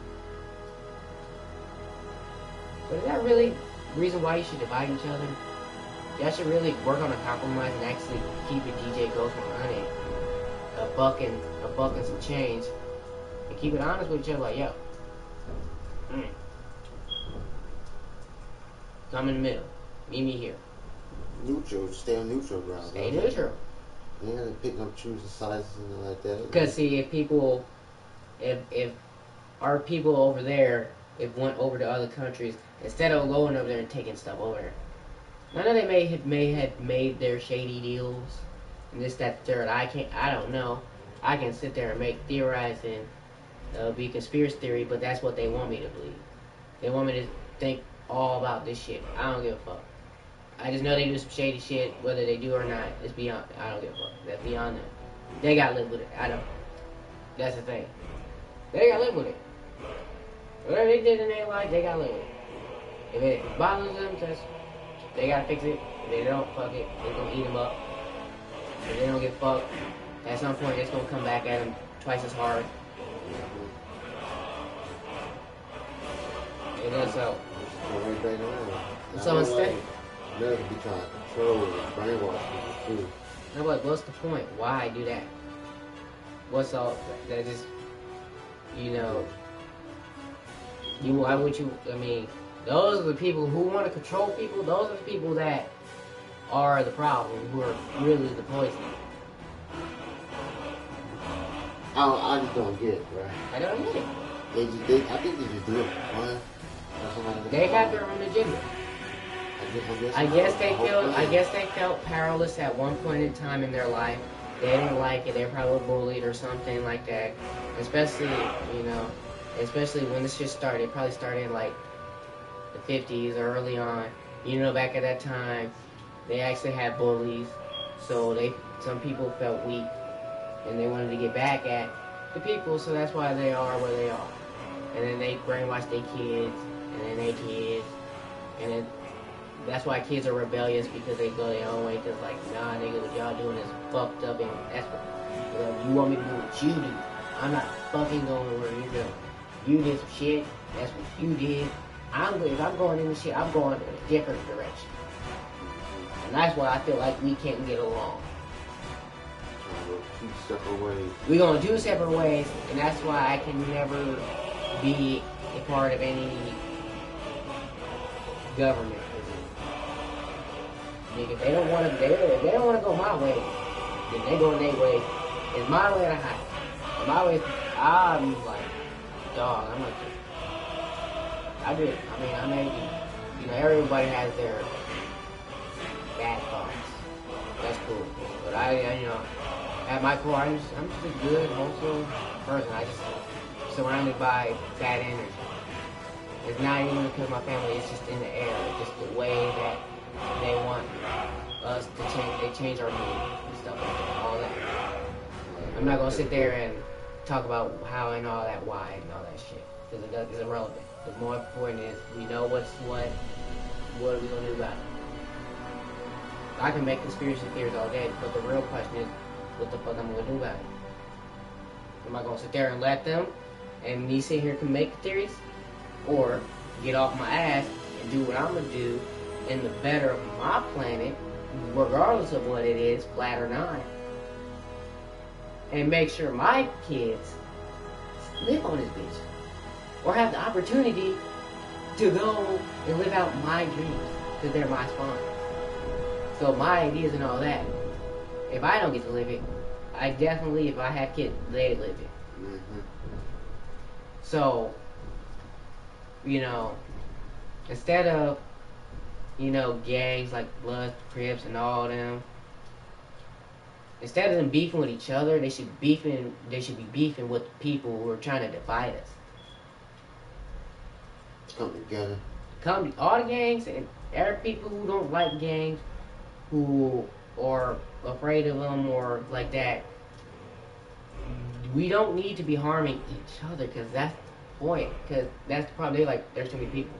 But is that really the reason why you should divide each other? Y'all should really work on a compromise and actually keep a DJ Ghost 100, a buck and some change, and keep it honest with each other. Like, yo, come in the middle, meet me here. Neutral, stay on neutral ground. Stay neutral. Yeah, they pick up choosing sizes and like that. Because see, if our people over there, if went over to other countries, instead of going over there and taking stuff over there, I know they may have made their shady deals and this, that, the third. I don't know. I can sit there and make theorize and be conspiracy theory, but that's what they want me to believe. They want me to think all about this shit. I don't give a fuck. I just know they do some shady shit, whether they do or not. It's beyond. I don't give a fuck. That's beyond them. They gotta live with it. I don't. That's the thing. They gotta live with it. Whatever they did in their life, they gotta live with it. If it bothers them, they gotta fix it. If they don't, fuck it. They're gonna eat them up. If they don't get fucked, at some point it's gonna come back at them twice as hard. It does so. So instead, America be trying to control and brainwash people too. No, but what's the point? Why do that? What's all that? Just why would you? I mean, those are the people who want to control people. Those are the people that are the problem, who are really the poison. I just don't get it, right? I don't get it. I think they just do it for fun. They have their own agenda. I guess they felt powerless at one point in time in their life. They didn't like it. They were probably bullied or something like that. Especially when this shit started. It probably started in like the 50s or early on. Back at that time, they actually had bullies. So some people felt weak, and they wanted to get back at the people. So that's why they are where they are. And then they brainwash their kids, and then their kids, and then. That's why kids are rebellious, because they go their own way. Cause like, nah, nigga, what y'all doing is fucked up, and that's what you want me to do. What you do? I'm not fucking going where you're going. You did some shit. That's what you did. If I'm going in the shit, I'm going in a different direction. And that's why I feel like we can't get along. Two separate ways. We're gonna do separate ways, and that's why I can never be a part of any government. If they don't want to go my way, then they go their way. It's my way or the highway. My way, I'm like, dog, I'm like, I everybody has their bad thoughts. That's cool. But at my core, I'm just a good, wholesome person. I just surrounded by bad energy. It's not even because my family, it's just in the air. It's just the way that they want us to change. They change our mood and stuff like that. All that. I'm not gonna sit there and talk about how and all that, why and all that shit. because it's irrelevant. The more important is we know what's what are we gonna do about it? I can make conspiracy theories all day, but the real question is, what the fuck I'm gonna do about it? Am I gonna sit there and let them, and me sit here can make theories, or get off my ass and do what I'm gonna do in the better of my planet, regardless of what it is, flat or not, and make sure my kids live on this bitch, or have the opportunity to go and live out my dreams, because they're my spawn. So my ideas and all that, if I don't get to live it, I definitely, if I have kids, they live it. Mm-hmm. So, you know, instead of, you know, gangs like Bloods, Crips, and all them, instead of them beefing with each other, they should be beefing with the people who are trying to divide us. Come together. All the gangs and every people who don't like gangs, who are afraid of them or like that, we don't need to be harming each other, because that's the point. Because that's the problem. They're like, there's too many people.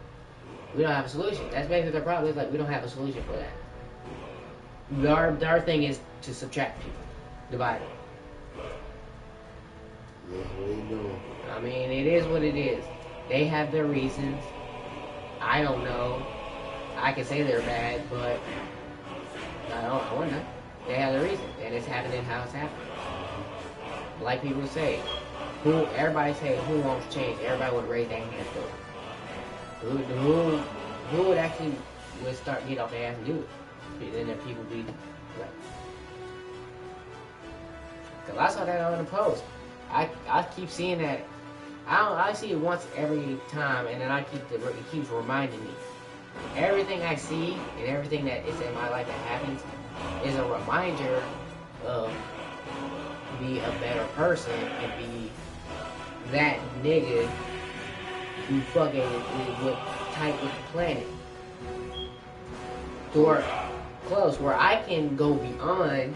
We don't have a solution. That's basically their problem. It's like, we don't have a solution for that. Our thing is to subtract people, divide them. That's what they doing. I mean, it is what it is. They have their reasons. I don't know. I can say they're bad, but I don't know. They have their reasons, and it's happening how it's happening. Like people say, everybody say, who wants change? Everybody would raise their hands to it. Who would actually get off their ass and do it? Then there people be like, because I saw that on the post. I keep seeing that. I see it once every time, and then it keeps reminding me. Everything I see and everything that is in my life that happens is a reminder of be a better person and be that nigga who fucking is tight with the planet. Or close, where I can go beyond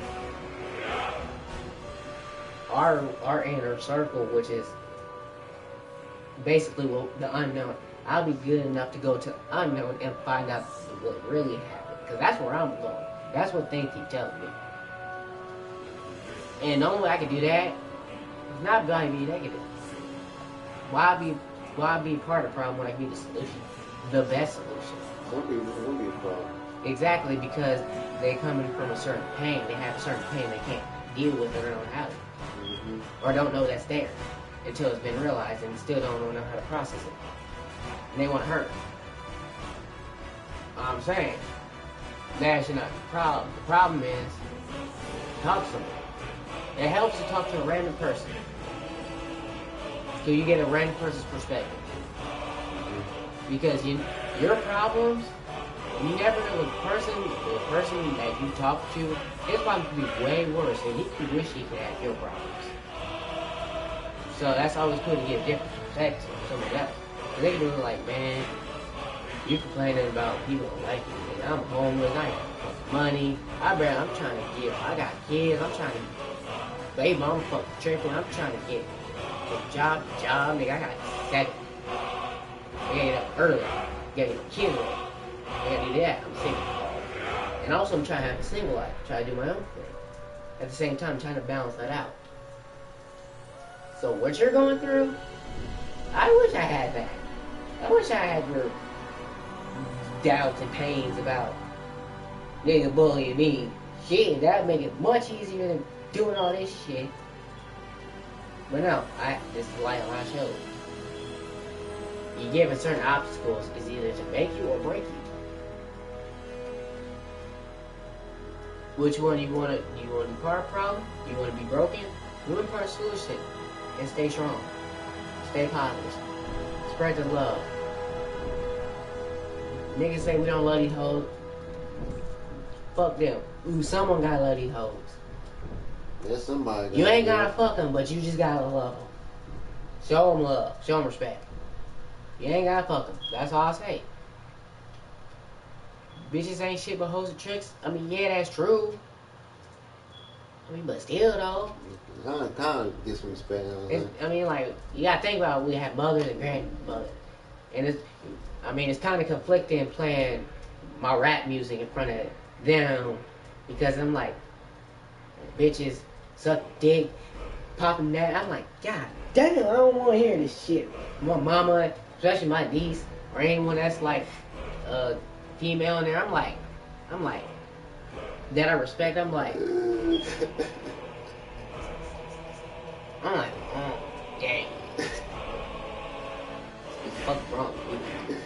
our inner circle, which is basically the unknown. I'll be good enough to go to unknown and find out what really happened, because that's where I'm going. That's what they keep telling me. And the only way I can do that is not by being negative. Why be part of the problem when I can be the solution? The best solution. Won't be a problem. Exactly, because they're coming from a certain pain. They have a certain pain they can't deal with in their own house. Or don't know that's there until it's been realized, and still don't know how to process it. And they want to hurt. I'm saying that's not the problem. The problem is talk to someone. It helps to talk to a random person, so you get a random person's perspective. Because your problems, you never know the person that you talk to, his problem could be way worse, and he could wish he could have your problems. So that's always cool to get a different perspective from someone else. They can be like, man, you complaining about people don't like you, and I'm homeless, I ain't got money, I'm trying to get, I got kids, I'm trying to, baby mama fucking tripping, I'm trying to get a job, nigga, I got 7. I gotta get up early, gotta get kids ready, I gotta do that, I'm single. And also I'm trying to have a single life, try to do my own thing. At the same time, I'm trying to balance that out. So what you're going through, I wish I had that. I wish I had your doubts and pains about nigga bullying me. Shit, that would make it much easier than doing all this shit. But no, this is like I showed. You given certain obstacles is either to make you or break you. Which one you want to be part of the problem? You want to be broken? You want to be part of the solution? And stay strong. Stay positive. Spread the love. Niggas say we don't love these hoes. Fuck them. Ooh, someone gotta love these hoes. There's somebody. You ain't gotta fuck them, but you just gotta love them. Show them love. Show them respect. You ain't gotta fuck them. That's all I say. Bitches ain't shit but hoes and tricks. I mean, yeah, that's true. I mean, but still though. kind of disrespect. You know what I'm saying? I mean, like, you gotta think about it, we have mothers and grandmothers. And it's kind of conflicting playing my rap music in front of them because I'm like, bitches suck dick, popping that. I'm like, God damn, I don't want to hear this shit. My mama, especially my niece, or anyone that's like female in there, I'm like, that I respect. I'm like, oh, dang. Fuck wrong with you?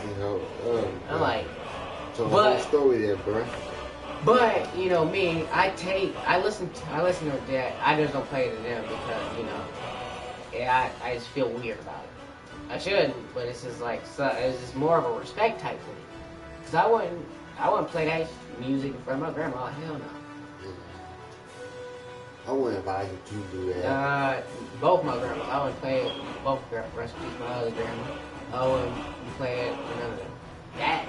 You know, I'm like, so but whole story there, bro. But you know me, I listen to that. I just don't play it to them because I just feel weird about it. I shouldn't, but it's just like it's just more of a respect type thing. Cause I wouldn't play that music in front of my grandma. Hell no. I wouldn't advise you to do that. Both my grandmas. I wouldn't play it. Both recipes. My other grandma. I wouldn't play it for none of them. That.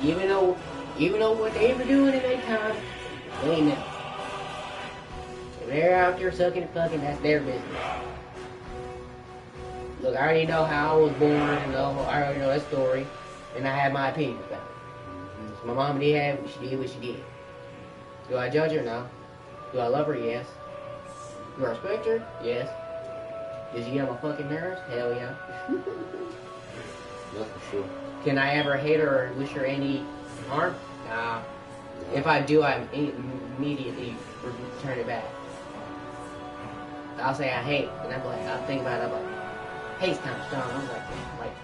Yeah. Even though what they were doing in that time, they ain't nothing. If they're out there sucking and fucking, that's their business. Look, I already know how I was born, and I already know that story, and I have my opinions about it. So my mom did what she did. Do I judge her? No. Do I love her? Yes. Do I respect her? Yes. Does she get on my fucking nerves? Hell yeah. That's for sure. Can I ever hate her or wish her any harm? Nah. If I do, I immediately return it back. I'll say I hate, and I'll think about it, I'm like, hate's kind of strong. I'm like,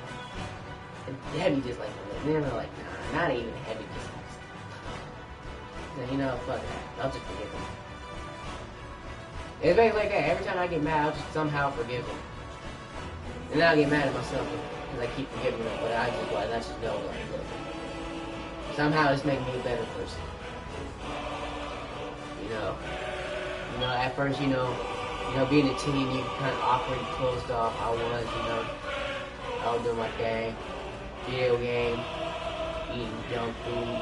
heavy just like, and then I'm like, nah, not even heavy, just like, fuck that. I'll just forgive him. It's basically like that. Every time I get mad, I'll just somehow forgive him. And then I'll get mad at myself because I keep forgiving him, but I just know, like, look. Somehow it's making me a better person. At first, being a teen, you kind of awkward and closed off. I was doing my thing, video game, eating junk food,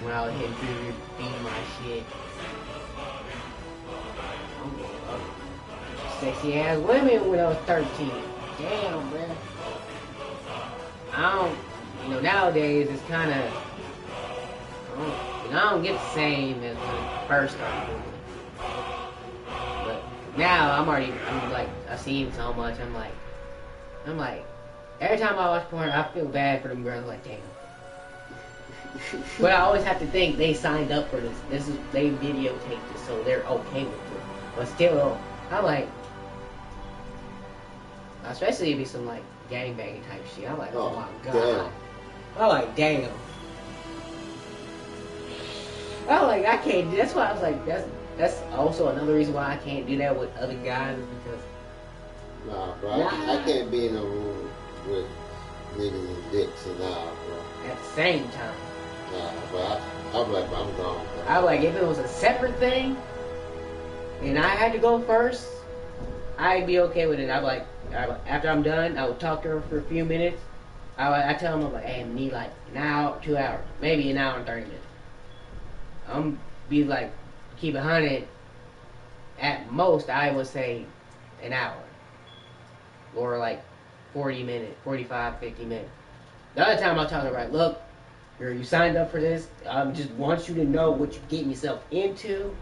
when I was hitting puberty, beating my shit. Sexy ass women when I was 13. Damn, man. Nowadays it's kind of, I don't get the same as when I first started doing it. But now I'm like, I've seen so much, I'm like, every time I watch porn, I feel bad for them girls, like, damn. But I always have to think they signed up for this. They videotaped this, so they're okay with it. But still, I'm like, especially if it's some like gangbanging type shit. I'm like, oh my god. Damn. I'm like, damn. I'm like, I can't do. That's why I was like, that's also another reason why I can't do that with other guys because. Nah, bro. I can't be in a room with niggas and dicks and bro. At the same time. Nah, but I'm like, I'm gone. Bro. I like if it was a separate thing, and I had to go first, I'd be okay with it. After I'm done, I would talk to her for a few minutes. I tell them, I'm like, hey, I need like an hour, 2 hours, maybe an hour and 30 minutes. I'm be like, keep it 100. At most, I would say an hour. Or like 40 minutes, 45, 50 minutes. The other time I'll tell her, right, look, you signed up for this. I just want you to know what you're getting yourself into.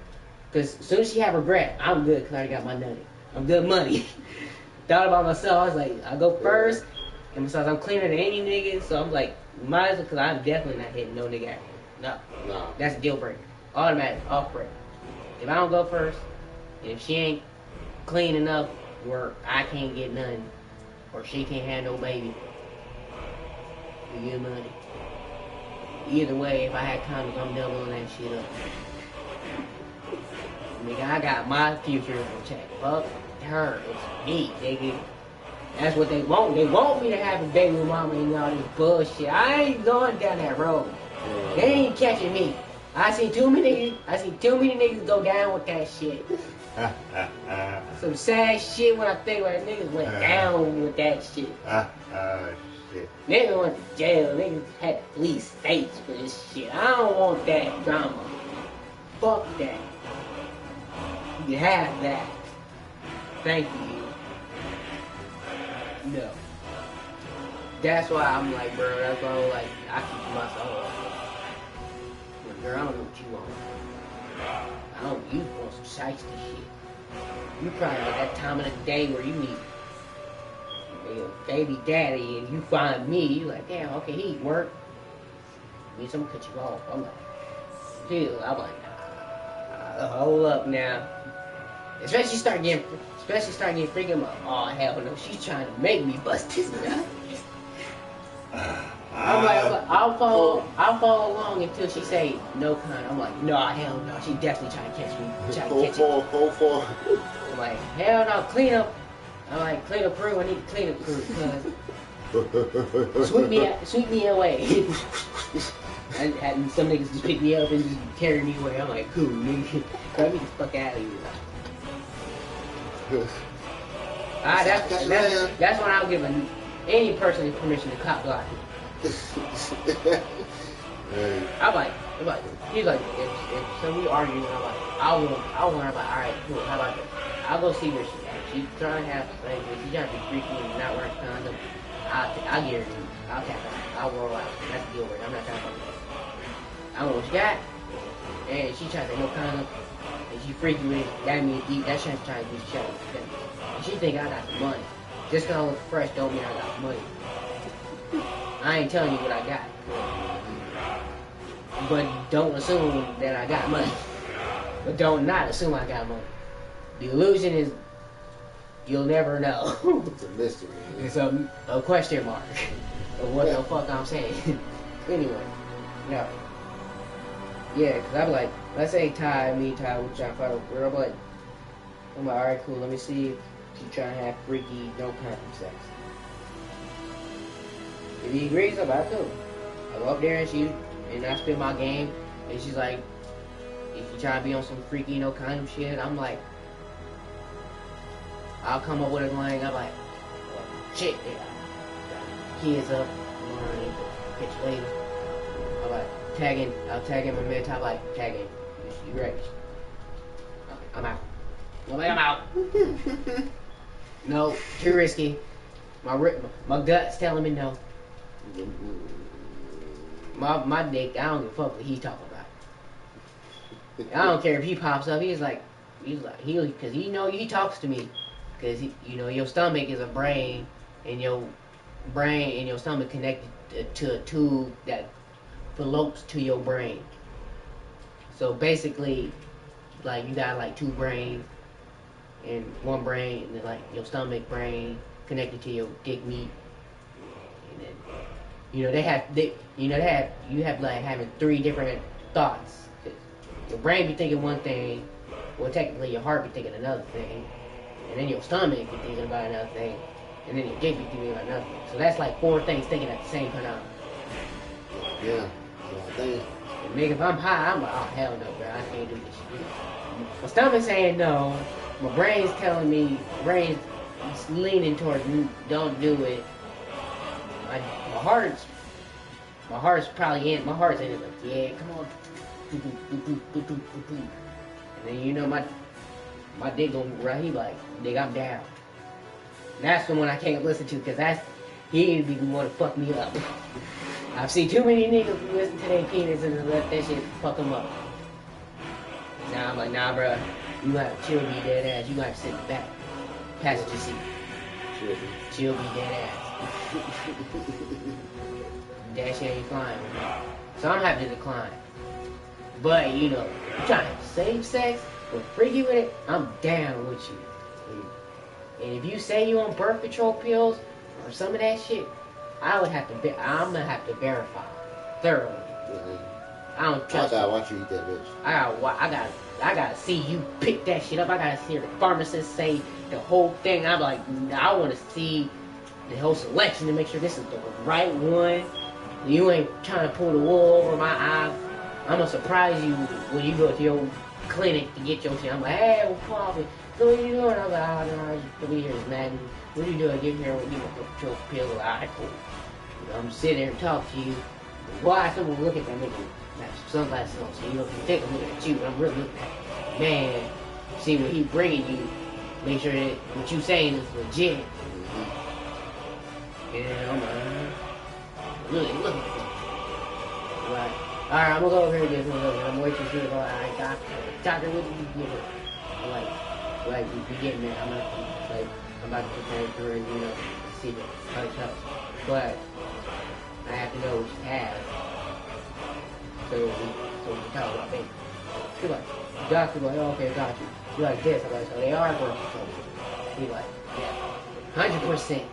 Because as soon as she have regret, I'm good because I already got my nutty. I'm good money. Thought about myself. I was like, I go first. And besides, I'm cleaner than any nigga. So I'm like, might as well, because I'm definitely not hitting no nigga out here. No. That's a deal breaker. Automatic. Off break. If I don't go first, and if she ain't clean enough where I can't get nothing, or she can't have no baby, we get money. Either way, if I had condoms, I'm doubling that shit up. Nigga, I got my future in check. Fuck her. It's me, nigga. That's what they want. They want me to have a baby with mama and all this bullshit. I ain't going down that road. They ain't catching me. I see too many niggas go down with that shit. Some sad shit when I think about it. Niggas went down with that shit. Yeah. Nigga went to jail. Niggas had to flee states for this shit. I don't want that drama. Fuck that. You can have that. Thank you. No. That's why I'm like, bro, that's why I'm like, I keep to myself. But girl, I don't know what you want. I don't, you want some shiesty shit. You probably at that time of the day where you need your baby daddy and you find me, you like, damn, okay, he work. Means I'm gonna cut you off. I'm like, chill. I'm like, hold up now. Especially start getting freaking. I'm like, oh hell no, she's trying to make me bust this nut. I'm like, I'll follow along until she say no kind. I'm like, no, hell no, she definitely trying to catch me. I'm like, hell no, clean up. I'm like, clean up crew. I need to clean up crew because sweep me away. and some niggas just pick me up and just carry me away. I'm like, cool, nigga, grab me the fuck out of here. That's when I'll give any person permission to cop block me. I'm like, he's like, if so we arguing, I'm like, I want her, like, alright, cool, how about this? I'll go see where she's at. She's trying to have, like, she's trying to be freaky and not wearing condom. I'll get her, I'll tap her, I'll roll out. That's the deal with her. I'm not trying to fuck with her. I don't know what she got, and she trying to say no condom, and she freaky with it. That means that shit's trying to be shut up. And she think I got the money. Just because I look fresh don't mean I got the money. I ain't telling you what I got. But don't assume that I got money. But don't not assume I got money. The illusion is you'll never know. It's a mystery. It's a question mark of what the fuck I'm saying. Anyway, yeah. Yeah, because I'm like, let's say Ty, we're trying to fight a girl. I'm like, alright, cool, let me see if she's trying to have freaky, no condom sex. If he agrees, I'm like, cool. I go up there and I spit my game, and she's like, if you try to be on some freaky, no condom shit, I'm like, I'll come up with a line, I'm like, well, shit, yeah. Kids up, morning, bitch later. I'm like, I'll tag in my mentor, I'm like, tag in, you ready? I'm out. I'm like, I'm out. No, too risky. My gut's telling me no. My dick, I don't give a fuck what he talking about. I don't care if he pops up. He's like, because he talks to me, because your stomach is a brain, and your stomach connected to a tube that floats to your brain. So basically, like you got like two brains, and one brain, and then like your stomach brain connected to your dick meat, and then you have like having three different thoughts. Your brain be thinking one thing, well technically your heart be thinking another thing, and then your stomach be thinking about another thing, and then your dick be thinking about another thing. So that's like four things thinking at the same time. Yeah. And nigga, if I'm high, I'm like, oh hell no, bro, I can't do this shit. My stomach's saying no, my brain's telling me, brain's leaning towards don't do it. My heart's probably in. My heart's in it like, yeah, come on. And then my dick gonna right. He like, nigga, I'm down. And that's the one I can't listen to because he be want to fuck me up. I've seen too many niggas who listen to their penis and let that shit fuck them up. Now I'm like, nah, bro, you gotta chill, be dead ass. You gotta sit in the back, passenger seat. Chill, be dead ass. That shit ain't flying. So I'm having to decline. But you trying to have safe sex or freaky with it, I'm down with you. And if you say you on birth control pills or some of that shit, I'm gonna have to verify thoroughly. I don't trust. I gotta watch you eat that bitch. I gotta see you pick that shit up. I gotta see the pharmacist say the whole thing. I'm like, I want to see the whole selection to make sure this is the right one. You ain't trying to pull the wool over my eyes. I'm gonna surprise you when you go to your clinic to get your shit. I'm like, hey, what's poppin'? So what are you doing? I'm like, oh no, I'm here is mad. What are you doing? Get here, give me a control pill. Alright, cool. I'm sitting there and talk to you. Why someone look at that nigga? Have some sunglasses on, so you know, if you think I'm looking at you, I'm really looking at you. Man, see what he bringing you. Make sure that what you saying is legit. And I'm really looking at you. Right. Alright, I'm gonna go over here and get one of those. I'm way too sure about alright, doctor, what did you give her? I'm like, we getting there. I'm about to prepare for it, you know, see how it helps. But I have to know what she has. So we can talk about things. She's like, doctor, like, oh, okay, got you. You're like this. I'm like, so they are going to tell me. He's like, yeah, 100%.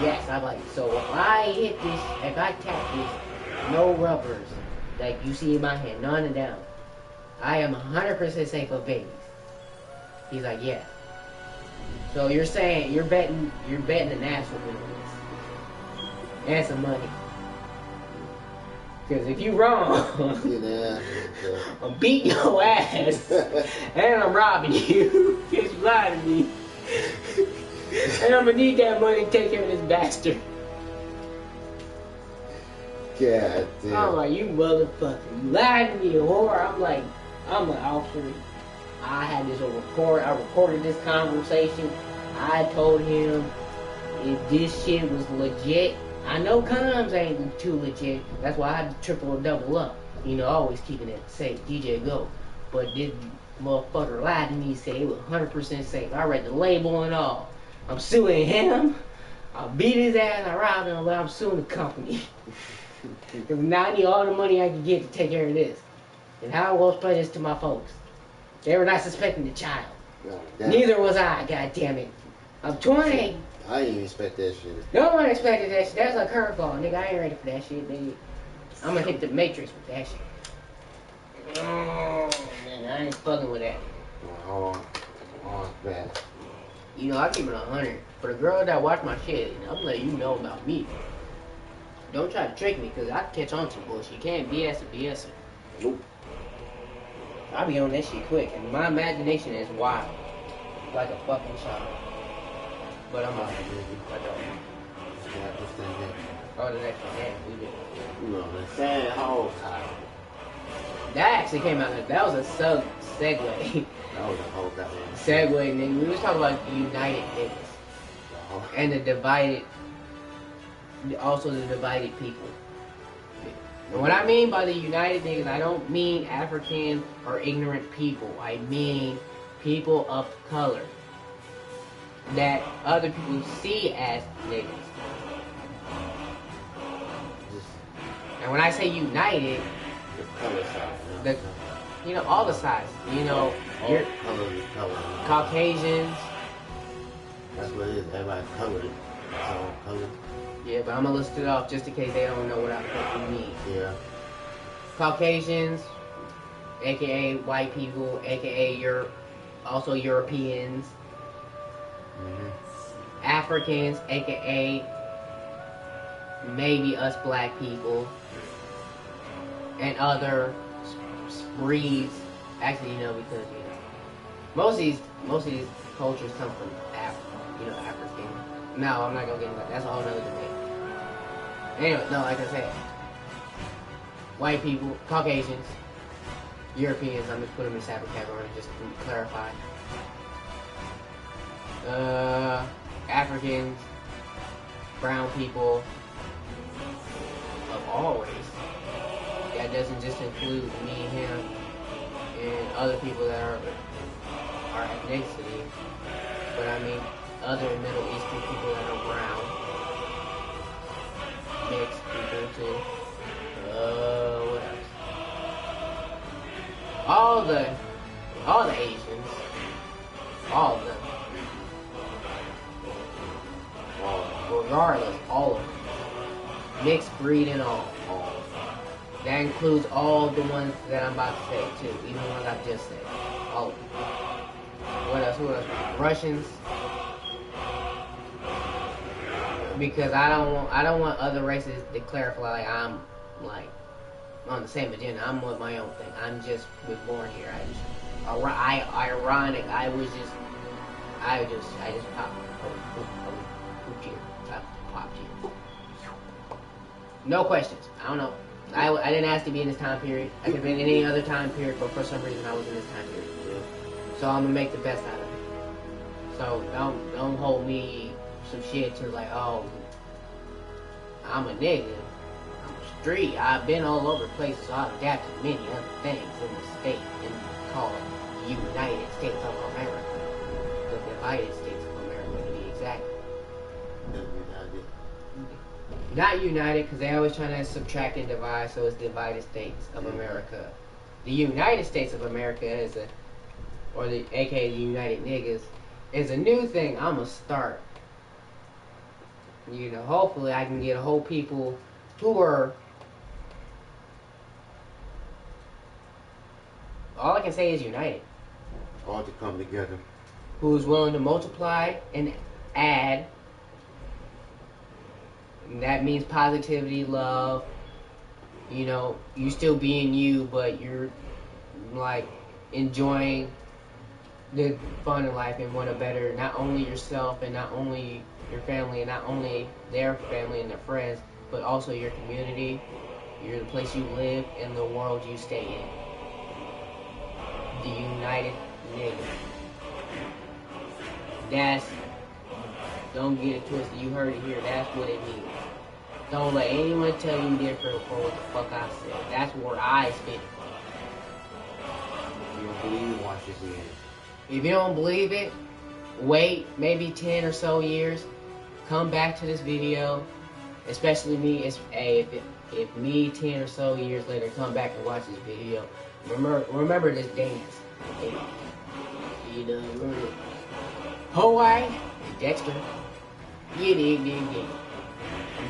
Yes, I'm like, so if I hit this, if I tap this, no rubbers, like you see in my hand, none and down, I am 100% safe of babies. He's like, yeah. So you're saying, you're betting an ass with me on this. And some money. Because if you wrong, I'm beating your ass, and I'm robbing you, because you lied to me. And I'm going to need that money to take care of this bastard. God damn. I'm like, you motherfucker, you lied to me, you whore. I'm like, officer, I had this on record, I recorded this conversation. I told him if this shit was legit, I know condoms ain't too legit. That's why I had to triple or double up. You know, always keeping it safe. DJ go. But this motherfucker lied to me, said it was 100% safe. I read the label and all. I'm suing him. I beat his ass. I robbed him, but I'm suing the company. Because now I need all the money I can get to take care of this. And how am I going to explain this to my folks? They were not suspecting the child. Neither was I, god damn it. I'm 20. I didn't even expect that shit. No one expected that shit. That's a curveball, nigga. I ain't ready for that shit, nigga. I'm gonna hit the Matrix with that shit. Oh, man, I ain't fucking with that. Oh, bad. You know, I keep it 100. For the girl that watch my shit, I'm letting you know about me. Don't try to trick me, because I can catch on to bullshit. You can't BS a BS. Nope. I be on that shit quick, and my imagination is wild. Like a fucking child. But I'm out. Oh, the next one, yeah, we did. You know, the sad whole time. That actually came out, that was a segue. That was a whole goddamn Segue, nigga. We was talking about the United niggas. And the divided, also the divided people. And what I mean by the United niggas, I don't mean African or ignorant people. I mean people of color that other people see as niggas. And when I say united, the color side, you know, all the sides. You know, color. Caucasians. That's what it is. Everybody colored. It's all color. Yeah, but I'm gonna list it off just in case they don't know what I fucking mean. Yeah. Caucasians, aka white people, aka also Europeans. Africans, aka maybe us black people, and other breeds. Actually, you know, because you know, most of these cultures come from Africa. You know, African. No, I'm not gonna get into that. That's a whole nother debate. Anyway, no, like I said, white people, Caucasians, Europeans. I'm just putting them in separate categories just to clarify. Africans, brown people of all races. That doesn't just include me and him and other people that are ethnicity, but I mean other Middle Eastern people that are brown, mixed people too. What else? All the Asians, all of them. Regardless, all of them. Mixed breed and all. That includes all the ones that I'm about to say too, even the ones I've just said. All of them. What else? Who else? Russians. Because I don't want other races to clarify like I'm like on the same agenda. I'm with my own thing. I'm just was born here. I just popped here. No questions. I don't know. I didn't ask to be in this time period. I could have been in any other time period, but for some reason I was in this time period. So I'm gonna make the best out of it. So don't hold me some shit to like, oh, I'm a nigga. I'm a street. I've been all over the place, so I've adapted many other things in the state called the United States of America. The Divided States of America, to be exact. Not united, because they always trying to subtract and divide, so it's divided states of America. The United States of America is aka the United Niggas, is a new thing I'm gonna start. You know, hopefully I can get a whole people who are, all I can say is united. All to come together. Who's willing to multiply and add. And that means positivity, love. You know, you still being you, but you're like enjoying the fun in life and want to better not only yourself and not only your family and not only their family and their friends, but also your community, the place you live, and the world you stay in. The United Niggas. That's, don't get it twisted, you heard it here, that's what it means. Don't let anyone tell you different for what the fuck I said. That's where I spit. If you don't believe it, watch this again. If you don't believe it, wait maybe 10 or so years, come back to this video, especially me, if me 10 or so years later come back and watch this video, remember this dance. You know, remember Hawaii, Dexter, you dig.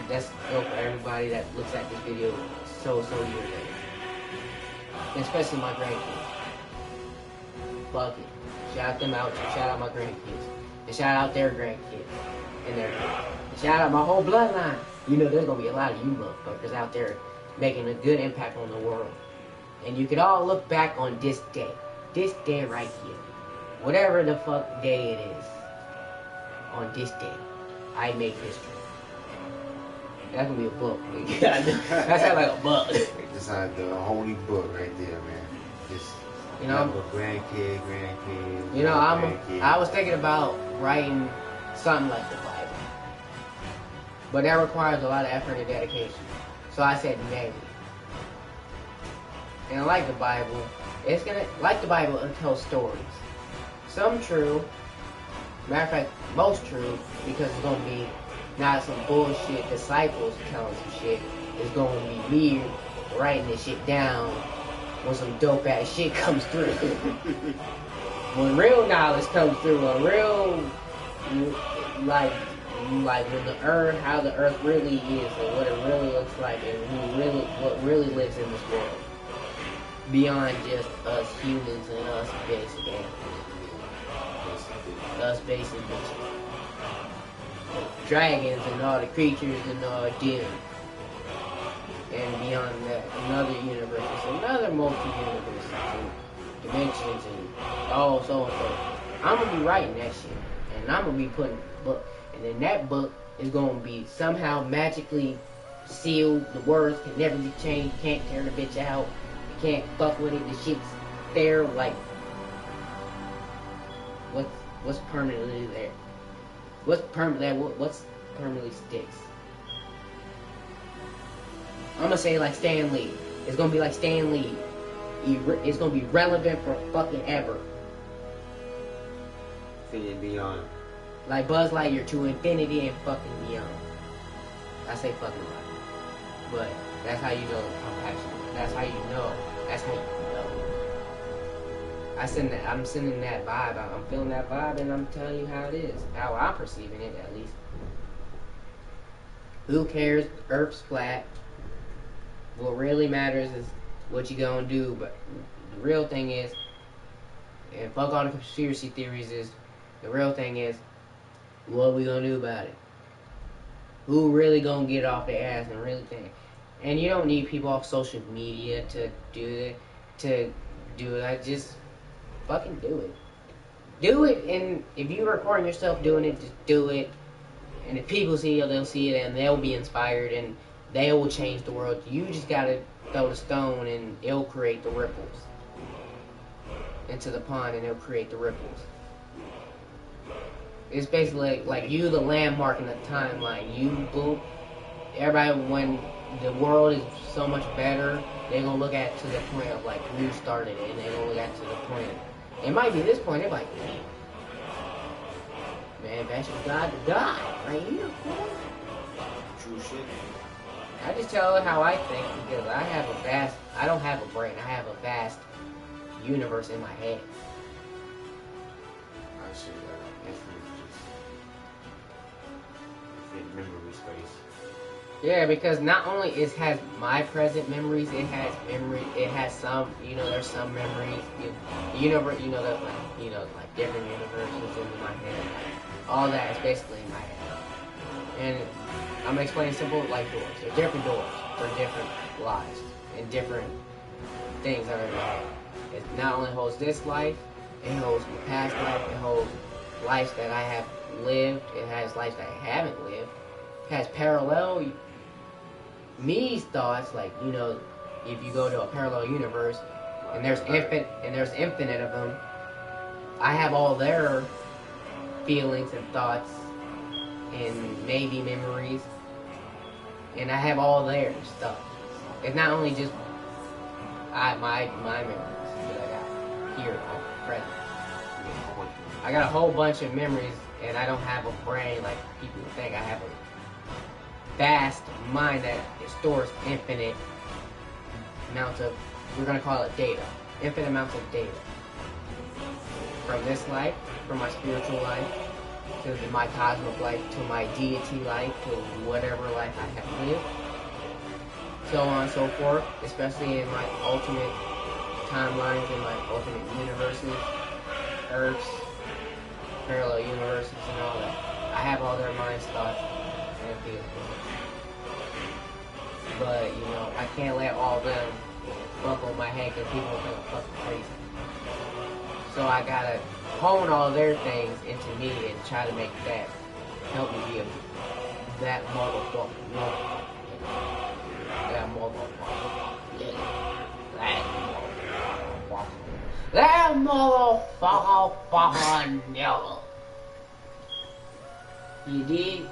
That's dope for everybody that looks at this video so years later. Especially my grandkids. Fuck it. Shout them out. Shout out my grandkids. And shout out their grandkids. And shout out my whole bloodline. You know there's gonna be a lot of you motherfuckers out there making a good impact on the world. And you could all look back on this day. This day right here. Whatever the fuck day it is. On this day, I make history. That's gonna be a book. That sounds like a book. It's like the holy book right there, man. Just, you know, grandkid. You know, I was thinking about writing something like the Bible, but that requires a lot of effort and dedication. So I said maybe. And like the Bible, like the Bible, it tells stories. Some true. Matter of fact, most true, because it's gonna be not some bullshit disciples telling some shit. It's gonna be me writing this shit down when some dope ass shit comes through. When real knowledge comes through, when real, like when the earth, how the earth really is, and what it really looks like, and what really lives in this world, beyond just us humans and us basic animals. Us basic bitches. Dragons and all the creatures and all them. And beyond that, another universes, another multi-universes and dimensions and all so and so. I'm gonna be writing that shit. And I'm gonna be putting a book. And then that book is gonna be somehow magically sealed. The words can never be changed. You can't tear the bitch out. You can't fuck with it. The shit's there like what's permanently there? What's permanently sticks? I'm gonna say like Stan Lee. It's gonna be like Stan Lee. It's gonna be relevant for fucking ever. Infinity beyond. Like Buzz Lightyear to infinity and fucking beyond. I say fucking right. But that's how you know I'm passionate. That's how you know. That's how you know. I'm sending that vibe out. I'm feeling that vibe and I'm telling you how it is. How I'm perceiving it, at least. Who cares? Earth's flat. What really matters is what you gonna do. But the real thing is, and fuck all the conspiracy theories, is the real thing is, what we gonna do about it? Who really gonna get off their ass and really think? And you don't need people off social media to do it. I just fucking do it. Do it, and if you're recording yourself doing it, just do it. And if people see it, they'll see it, and they'll be inspired, and they will change the world. You just gotta throw the stone and it'll create the ripples into the pond, and it'll create the ripples. It's basically like you, the landmark in the timeline. You, boop. Everybody, when the world is so much better, they're gonna look at it to the point of like you started it, and they're gonna look at it to the point. It might be this point. They're like, man, eventually God died right here. True shit. I just tell it how I think because I don't have a brain. I have a vast universe in my head. I see that. Infinite memory space. Yeah, because not only it has my present memories, it has some, there's some memories. Universe, like different universes in my head. All that is basically in my head. And I'm gonna explain simple like doors. There's different doors for different lives and different things that are in my head. It not only holds this life, it holds my past life, it holds lives that I have lived, it has lives that I haven't lived, it has parallel me's thoughts, like, if you go to a parallel universe and there's infinite of them, I have all their feelings and thoughts and maybe memories, and I have all their stuff. It's not only just my memories that I got here at present. I got a whole bunch of memories, and I don't have a brain like people think. I have a vast mind that stores infinite amounts of, we're gonna call it data, infinite amounts of data. From this life, from my spiritual life, to my cosmic life, to my deity life, to whatever life I have lived, so on and so forth, especially in my ultimate timelines, in my ultimate universes, Earths, parallel universes, and all that. I have all their minds, thoughts, and feelings. But, I can't let all of them fuck with my head because people think I'm fucking crazy. So I gotta hone all their things into me and try to make that help me be that motherfucker. That motherfucker. That motherfucker. No. You dig?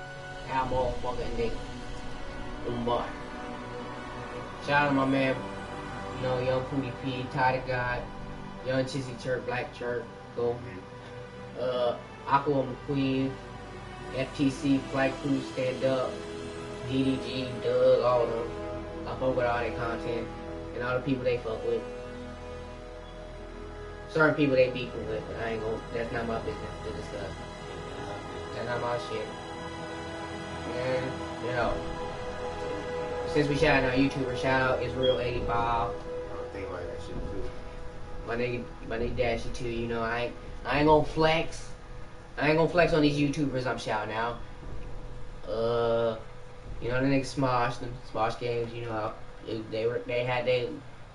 That motherfucking nigga. Boy. Shout out to my man, Young Pootie P, Ty the God, Young Chizzy Chirp, Black Chirp, go. Aqua McQueen, FTC, Flight Crew, Stand Up, DDG, Doug, all of them. I fuck with all their content and all the people they fuck with. Certain people they beefing with, but I ain't gonna, that's not my business to discuss. That's not my shit. And, since we shout out our YouTuber, shout out Israel85. I don't think like that shit too. My nigga Dashy too, I ain't gonna flex. I ain't gonna flex on these YouTubers I'm shouting out. The niggas Smosh, them Smosh games,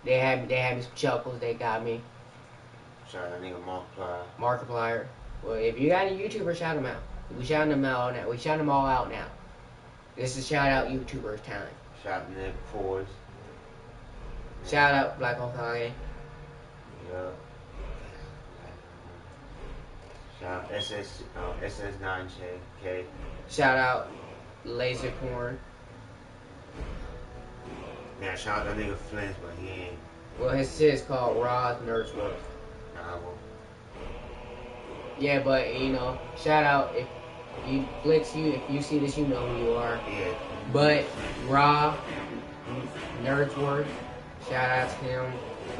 they had me some chuckles, they got me. Shout out that nigga Markiplier. Well, if you got a YouTuber, shout them out. We shouting them out now. We shouting them all out now. This is shout out YouTubers time. Shout out Nick Force. Shout out Black Hawkeye. Yeah. Shout out SS9K. Shout out Laser Porn. Yeah, shout out that nigga Flint, but he ain't. Well, his shit is called Roz Nerdsworth. Nah, well. Yeah, but shout out if you flicks if you see this, you know who you are. Yeah. But Raw Nerdsworth, shout out to him.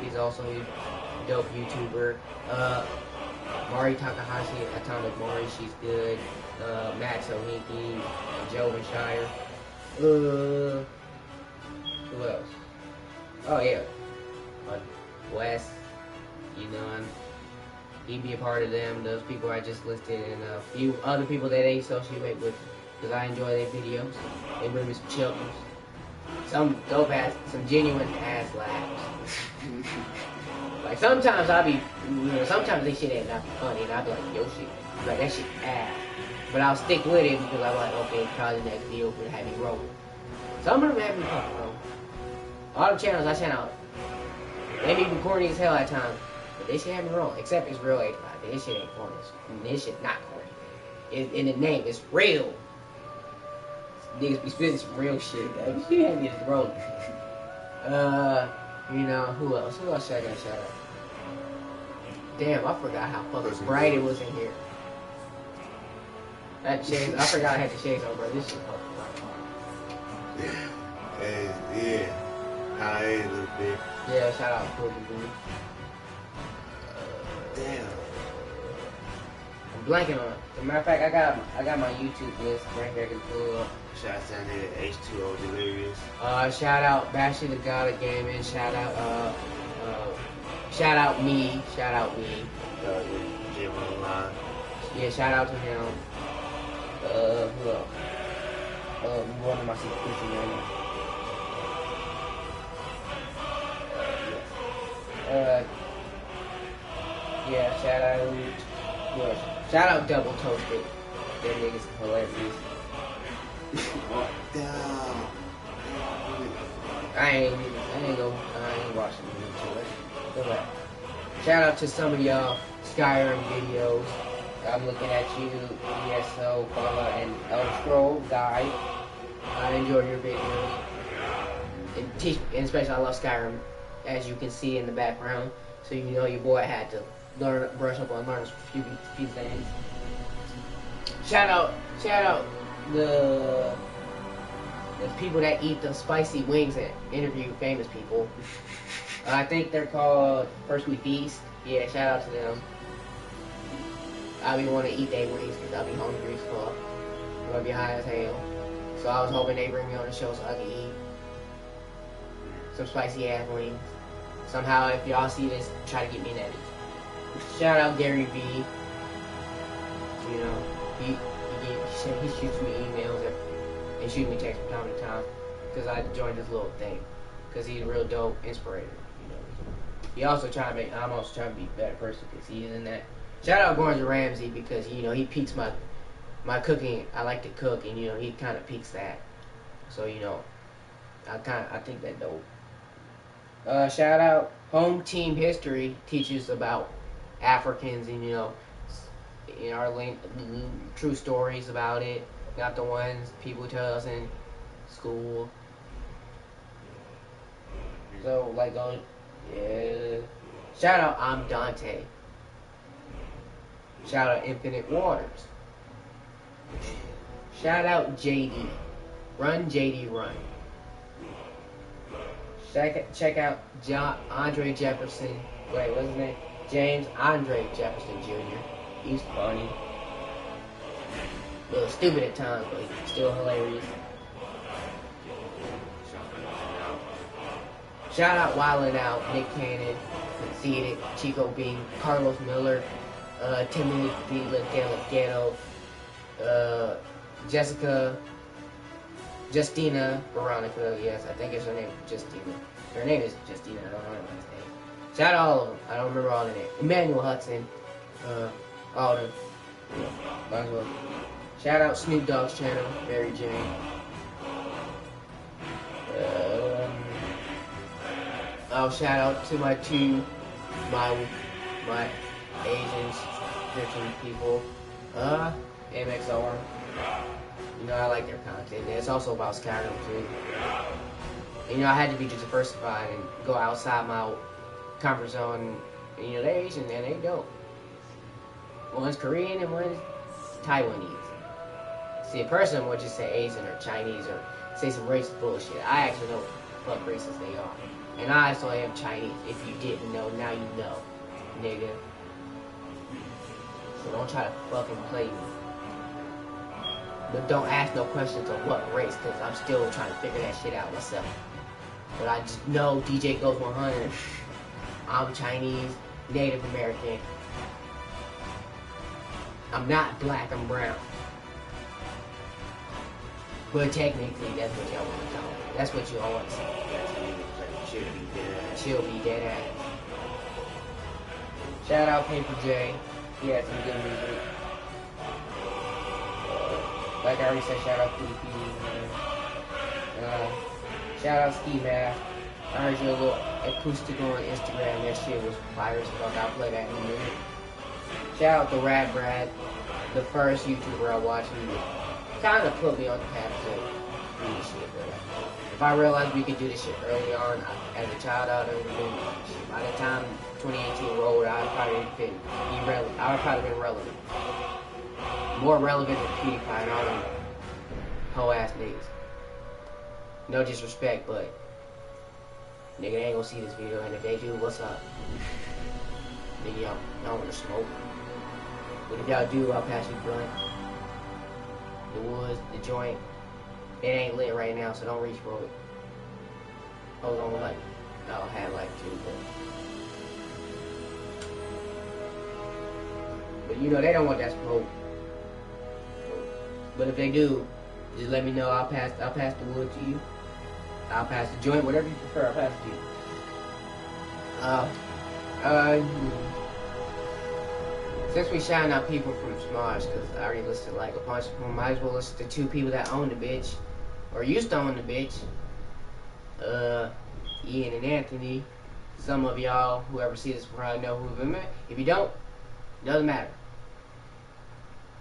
He's also a dope YouTuber. Mari Takahashi, Atomic Mari, she's good. Max O'Hinky, Jovenshire. Who else? Oh yeah, Wes. He'd be a part of them. Those people I just listed, and a few other people that they associate with, because I enjoy their videos. They bring me some chuckles, some dope ass, some genuine ass laughs. Like sometimes I'll be, sometimes they shit ain't not funny, and I'll be like, yo shit, like that shit ass. But I'll stick with it because I'm like, okay, probably the next video would have me rolling. Some of them have me fucking wrong. All the channels I sent out, they be corny as hell at times, but they shit have me wrong. Except it's real 85. This shit ain't corny. This shit not corny. In the name, it's real. Niggas be spitting some real shit. That shit had me just rolling. You know, who else? Who else should I got shout out? Damn, I forgot how fucking bright it was in here. I forgot I had the shades on, bro. This shit fucking bright. Yeah. How it is a little bit. Yeah, shout out to Boogie. Damn. I'm blanking on it. As a matter of fact, I got my YouTube list right here to pull up. Shout out to H2O Delirious. Shout out Bashy the God of Gaming. Shout out me. Jim Online. Yeah, shout out to him. Who else? One of my secrets again. Yeah, shout out Double Toasted. That nigga's hilarious. Damn. I ain't watching it too much. Go back. Shout out to some of y'all Skyrim videos. I'm looking at you, ESO, Baka, and Elder Scroll Guy. I enjoy your videos. And especially I love Skyrim, as you can see in the background. So you know your boy had to brush up on learning a few things. Shout out the people that eat the spicy wings and interview famous people. I think they're called First We Feast. Yeah, shout out to them. I be want to eat their wings because I be hungry as fuck. I'm gonna be high as hell. So I was hoping they bring me on the show so I can eat some spicy ass wings. Somehow, if y'all see this, try to get me an edit. Shout out Gary V. You know, he shoots me emails and shoots me texts from time to time because I joined this little thing. Because he's a real dope inspirator. You know, I'm also trying to be a better person because he's in that. Shout out Gordon Ramsay because you know he piques my cooking. I like to cook and you know he kind of piques that. So you know, I think that dope. Shout out Home Team History teaches about Africans and you know our true stories about it, not the ones people tell us in school. So like yeah. Shout out I'm Dante. Shout out Infinite Waters. Shout out JD. Run JD Run. Check out Andre Jefferson. Wait, what's his name? James Andre Jefferson Jr. He's funny. A little stupid at times, but he's still hilarious. Shout out Wildin' Out, Nick Cannon, Conceited, Chico Bean, Carlos Miller, Timothy Delgado, Justina Veronica, yes, I think it's her name, Justina. Her name is Justina, I don't know her last name. Shout out all of them, I don't remember all of them. Emmanuel Hudson, all of them. Yeah, might as well. Shout out Snoop Dogg's channel, Mary Jane. I'll shout out to my Asian Christian people. MXR. You know, I like their content. And it's also about Skyrim too. And, you know, I had to be diversified and go outside my comfort zone. And, you know, they're Asian and they dope. One's Korean and one's Taiwanese. See, a person would just say Asian or Chinese or say some racist bullshit. I actually know what races they are. And I also am Chinese. If you didn't know, now you know, nigga. So don't try to fucking play me. But don't ask no questions on what race, because I'm still trying to figure that shit out myself. But I just know DJ Goes 100. I'm Chinese, Native American. I'm not black, I'm brown. But technically, that's what y'all want to call me. That's what you all want to say. She'll be dead ass. Shout out Paper J. He had some good music. Like I already said, shout out PDP. Shout out Ski Mask. I heard your little acoustic on Instagram. That shit was fire as fuck. I'll play that in a minute. Shout out to Rap Brad, the first YouTuber I watched who kind of put me on the path to do this shit. But if I realized we could do this shit early on, as a child, I would have been. By the time 2018 rolled, I would probably been irrelevant. I would probably been relevant, more relevant than PewDiePie and all them hoe ass niggas. No disrespect, but nigga, they ain't gonna see this video, and if they do, what's up? Nigga, y'all wanna smoke? But if y'all do, I'll pass you blunt. The woods, the joint. It ain't lit right now, so don't reach for it. Hold on, like, I'll have like two, but you know, they don't want that smoke. But if they do, just let me know. I'll pass the wood to you. I'll pass the joint, whatever you prefer. I'll pass it to you. Since we shouting out people from Smosh, because I already listed like a bunch of them, might as well listen to two people that own the bitch, or used to own the bitch. Ian and Anthony. Some of y'all, whoever sees this, probably know who them is. If you don't, doesn't matter.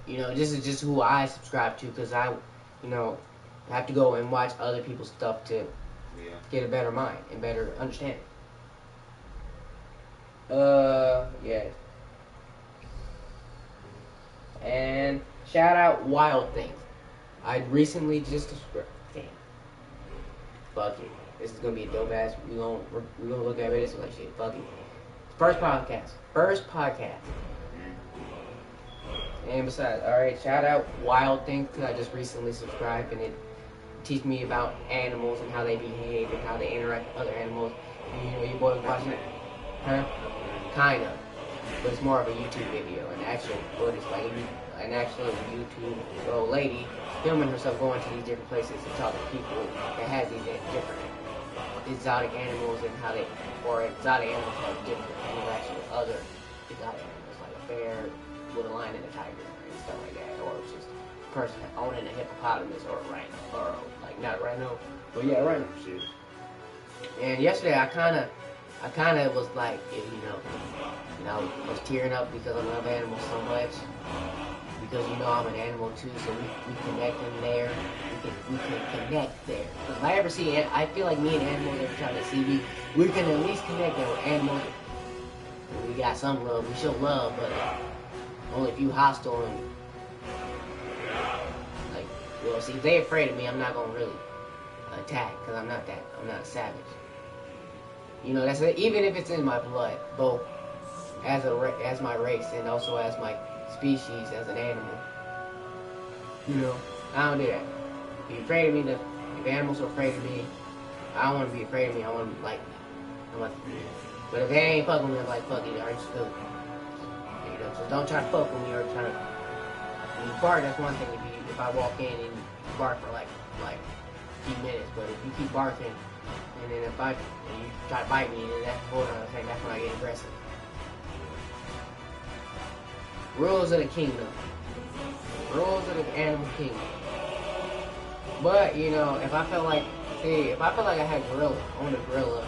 You know, this is just who I subscribe to, because I, you know, have to go and watch other people's stuff to get a better mind and better understanding. Yeah. And shout out Wild Things. I recently just subscribed. Damn. Fuck it. This is gonna be a dope ass. We're gonna look at it like shit. Fuck it. First podcast. And besides, alright, shout out Wild Things, because I just recently subscribed, and it teaches me about animals and how they behave and how they interact with other animals. And, you know, your boy was watching it? Huh? Kinda. But it's more of a YouTube video, an actual footage, like an actual YouTube old lady filming herself going to these different places and talking to people that has these different exotic animals and how they, or exotic animals have different interaction with other exotic animals, like a bear with a lion and a tiger and stuff like that, or just a person owning a hippopotamus or a rhino, or like not a rhino, but yeah, a rhino. Shit. And yesterday I kind of was like, you know, I was tearing up because I love animals so much. Because you know I'm an animal too, so we connect in there. We can connect there. Because if I ever see, I feel like me and animals every time they see me, we can at least connect there with animals. We got some love. We show love, but only if you hostile and like, well, see, if they afraid of me, I'm not gonna really attack, because I'm not a savage. You know, that's it. Even if it's in my blood, both as my race and also as my species, as an animal. You know, I don't do that. If you're afraid of me, if animals are afraid of me, I don't want to be afraid of me. I want to be like me. But if they ain't fucking with me, I'm like, fuck it, aren't you stupid? You know, so don't try to fuck with me or try to. When you bark, that's one thing. If I walk in and you bark for like a few minutes, but if you keep barking, and then if you try to bite me, then that's what I'm saying. That's when I get aggressive. Rules of the kingdom. Rules of the animal kingdom. But, you know, if I felt like I had a gorilla, owned a gorilla,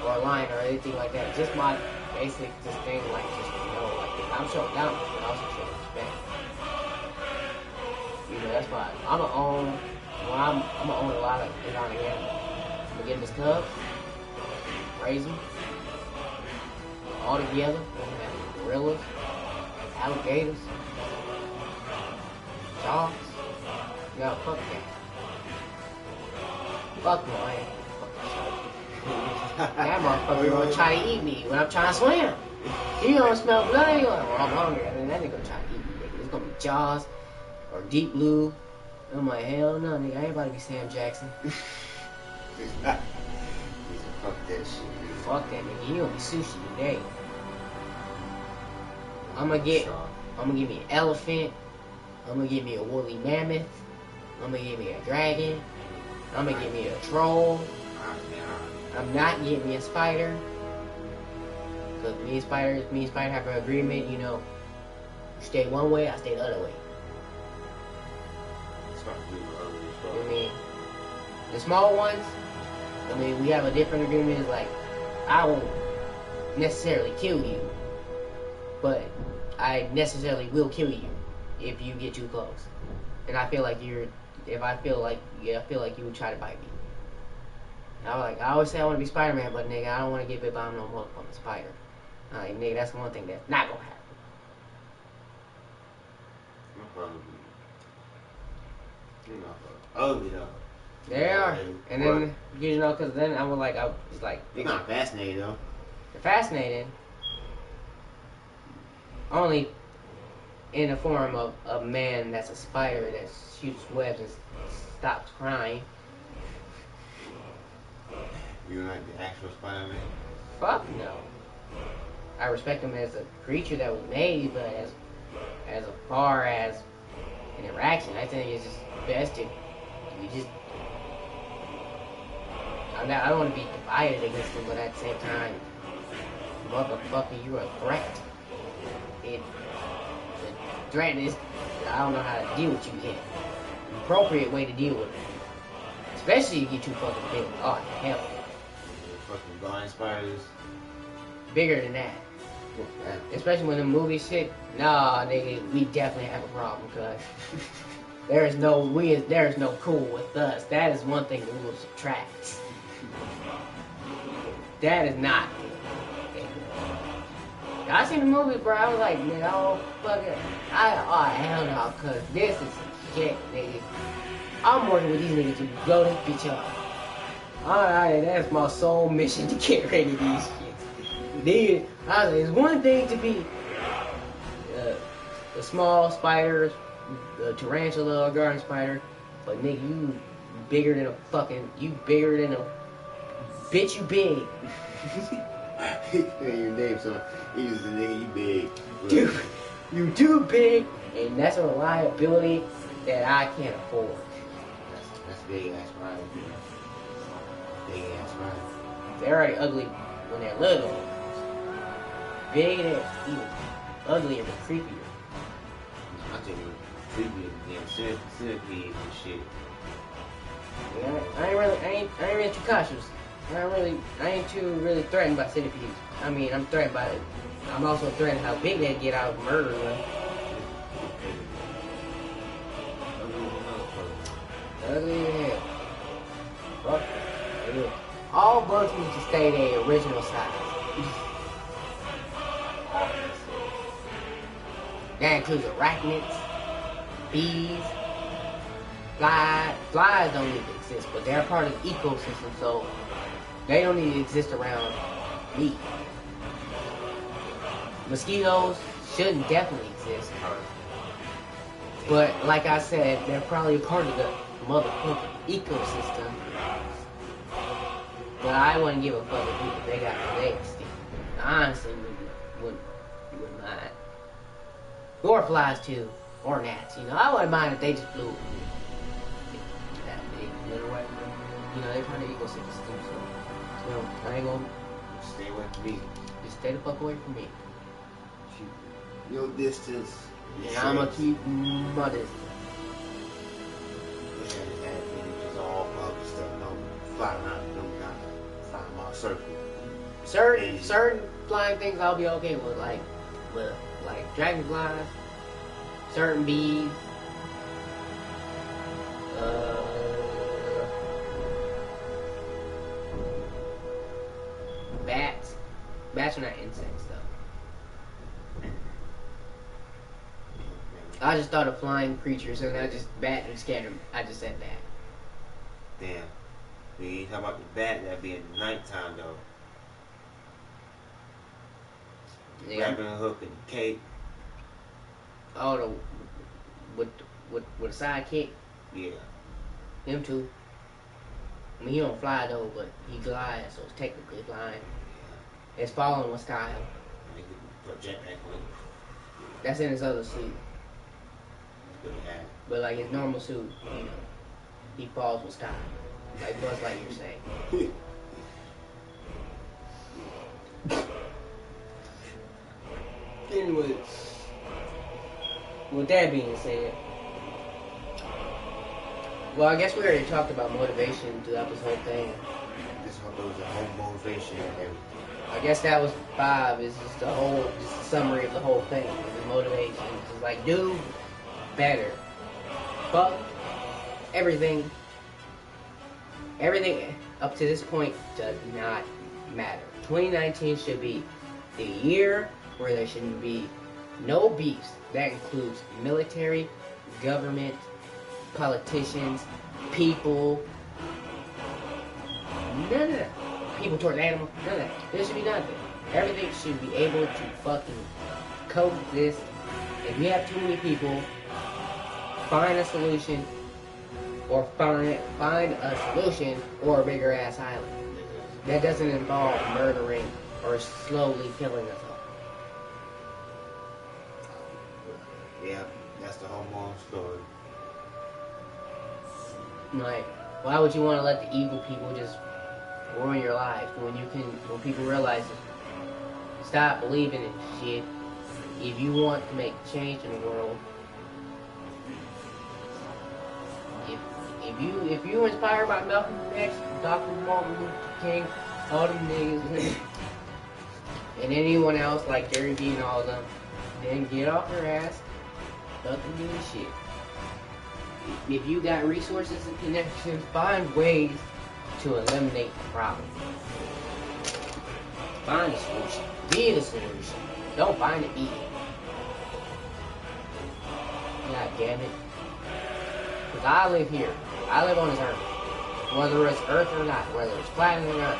or a lion, or anything like that, just my basic thing, like, just, you know, like, if I'm showing down, but also showing respect. You know, that's why I'm gonna own a lot of exotic animals. I'm gonna get them as cubs, raise them, all together. We're gonna have gorillas, alligators, dogs. No, fuck that. Fuck no, I ain't fuck that. That motherfucker gonna try to eat me when I'm trying to swim. You gonna smell blood, you gonna, well, I'm hungry. And then that nigga gonna try to eat me, nigga. It's gonna be Jaws or Deep Blue. I'm like, hell no, nigga. I ain't about to be Sam Jackson. Fuck that shit, nigga. Fuck that nigga. You gonna be sushi today. I'm gonna get me an elephant. I'm gonna get me a woolly mammoth. I'm gonna get me a dragon. I'm gonna get me a troll. I'm not getting me a spider. Cause me and spider have an agreement, you know. You stay one way, I stay the other way. You know what I mean? The small ones, I mean, we have a different agreement. It's like, I won't necessarily kill you, but I necessarily will kill you if you get too close. And I feel like I feel like you would try to bite me. I always say I want to be Spider-Man, but nigga, I don't want to get bit by no motherfucking spider. Like, nigga, that's one thing that's not gonna happen. No problem. You know, ugly though. They are, and then you know, cause then I was like, they're kind of fascinating though. They're fascinating, only in the form of a man that's a spider that shoots webs and stops crying. You like the actual Spider-Man? Fuck no. I respect him as a creature that was made, but as far as interaction, I think it's just best if you just. I don't want to be divided against him, but at the same time, motherfucker, you're a threat. The threat is, I don't know how to deal with you yet. The appropriate way to deal with it. Especially if you get too fucking big. Oh, hell. Fucking blind spiders. Bigger than that. Especially when the movie shit. Nah, nigga, we definitely have a problem, cuz. There's no cool with us. That is one thing we will subtract. That is not. I seen the movie, bro. I was like, man, oh fucking, hell no, cuz this is shit, nigga. I'm working with these niggas to blow this bitch up. Alright, that's my sole mission, to get rid of these shits. It's one thing to be a small spider, a tarantula, or garden spider, but nigga, you bigger than a bitch, you big. Your name, so he was the nigga, you big. Dude, you too big, and that's a liability that I can't afford. That's big ass right. Big ass right. They're already ugly when they're little. Big and even uglier and creepier. I think creepier than centipedes and shit. Yeah, I ain't really too cautious. I ain't too really threatened by centipedes. I mean, I'm threatened by it. I'm also threatened how big they get out of murder. Ugly as hell. Fuck. All bugs need to stay their original size. That includes arachnids, bees, flies. Flies don't need to exist, but they're part of the ecosystem, so they don't need to exist around me. Mosquitoes shouldn't definitely exist. But like I said, they're probably a part of the motherfucking ecosystem. But I wouldn't give a fuck if they got their legs sticky. Honestly, wouldn't mind. Or flies too, or gnats. You know, I wouldn't mind if they just flew that big, little way. You know, they're part of the ecosystem, so you know, I ain't gonna stay away from me. Just stay the fuck away from me. Keep your distance. And I'm gonna keep my distance. Just all public stuff. No flying out, no kind of flying out circle. Certain flying things I'll be okay with, like dragonflies, certain bees, bats. Bats are not insects though. I just thought of flying creatures and I just scared them. I just said that. Damn. When you talk about the bat, that'd be at nighttime though. Yeah. Grabbing a hook and cape. Oh, with a sidekick. Yeah. Him too. I mean, he don't fly though, but he glides, so it's technically flying. Yeah. It's following with style. He could put jetpack on. That's in his other suit. Good to have. But like his normal suit, you know, he falls with style. Like Buzz Lightyear saying. Anyway, with that being said, Well, I guess we already talked about motivation throughout this whole thing. This was a whole motivation and everything. I guess that was 5. It's just just a summary of the whole thing. The motivation. It's just like, do better. Fuck everything. Everything up to this point does not matter. 2019 should be the year where there should be no beefs. That includes military, government, politicians, people. None of that. People towards animals. None of that. There should be nothing. Everything should be able to fucking coexist. If you have too many people, find a solution, or find a solution, or a bigger ass island. That doesn't involve murdering or slowly killing us all. Yeah, that's the whole moral story. Like, why would you want to let the evil people just ruin your lives when people realize it? Stop believing in shit. If you want to make change in the world, if you inspired by Malcolm X, Dr. Martin Luther King, all them niggas, and anyone else like Jerry B and all of them, then get off your ass, fucking do this shit. If you got resources and connections, find ways to eliminate the problem. Find a solution. Be the solution. Don't find it, be it. God damn it. Because I live here. I live on this earth. Whether it's earth or not. Whether it's flat or not.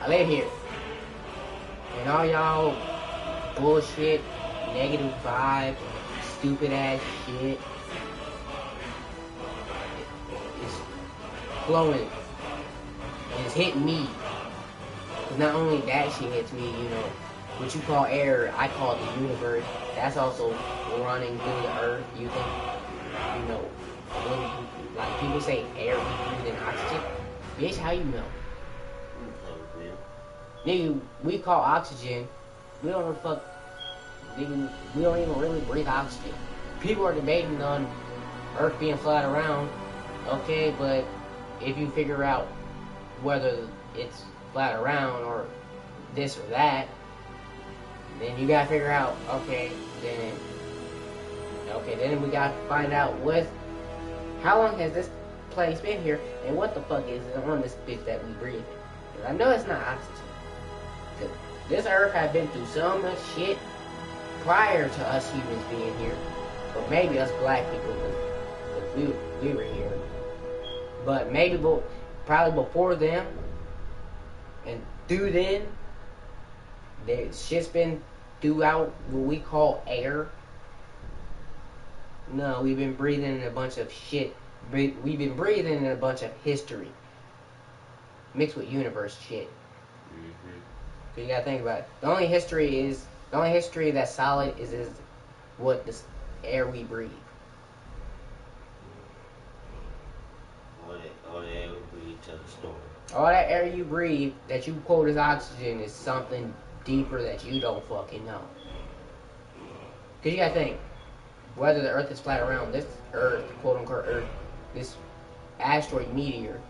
I live here. And all y'all bullshit, negative vibe, stupid ass shit. It's flowing. And it's hitting me. Because not only that shit hits me, you know. What you call air, I call the universe. That's also running through the earth. You think, you know, when, like people say air, we breathe in oxygen. Bitch, how you know? Nigga, we call oxygen. We don't know fuck. Nigga, we don't even really breathe oxygen. People are debating on Earth being flat around. Okay, but if you figure out whether it's flat around or this or that, then you gotta figure out, okay, then we gotta find out how long has this place been here, and what the fuck is it on this bitch that we breathe in? 'Cause I know it's not oxygen. 'Cause this earth had been through so much shit prior to us humans being here, or maybe us black people, because we were here, but maybe probably before them, and through then, shit's been throughout what we call air. No, we've been breathing in a bunch of shit. We've been breathing in a bunch of history mixed with universe shit. Mm-hmm. So you gotta think about it. The only history that's solid is what this air we breathe. All the air we breathe tells a story. All that air you breathe that you quote as oxygen is something deeper that you don't fucking know. Because you gotta think, whether the earth is flat around, this earth, quote unquote earth, this asteroid meteor,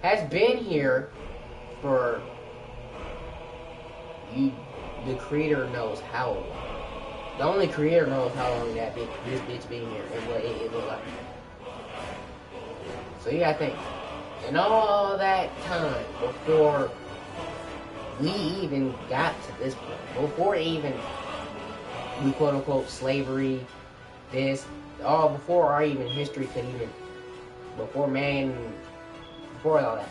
has been here for, the creator knows how long. The only creator knows how long this bitch been here and what it look like. So you gotta think, in all that time before we even got to this point, before even we quote unquote slavery, before our even history could even, before all that,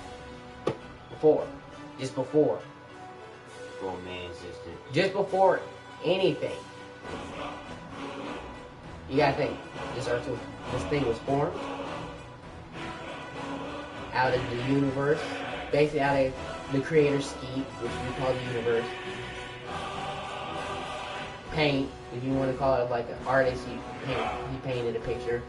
just before man existed, just before anything, you gotta think, this thing was formed out of the universe, basically out of the creator's ski, which we call the universe. Paint, if you want to call it like an artist, he painted a picture.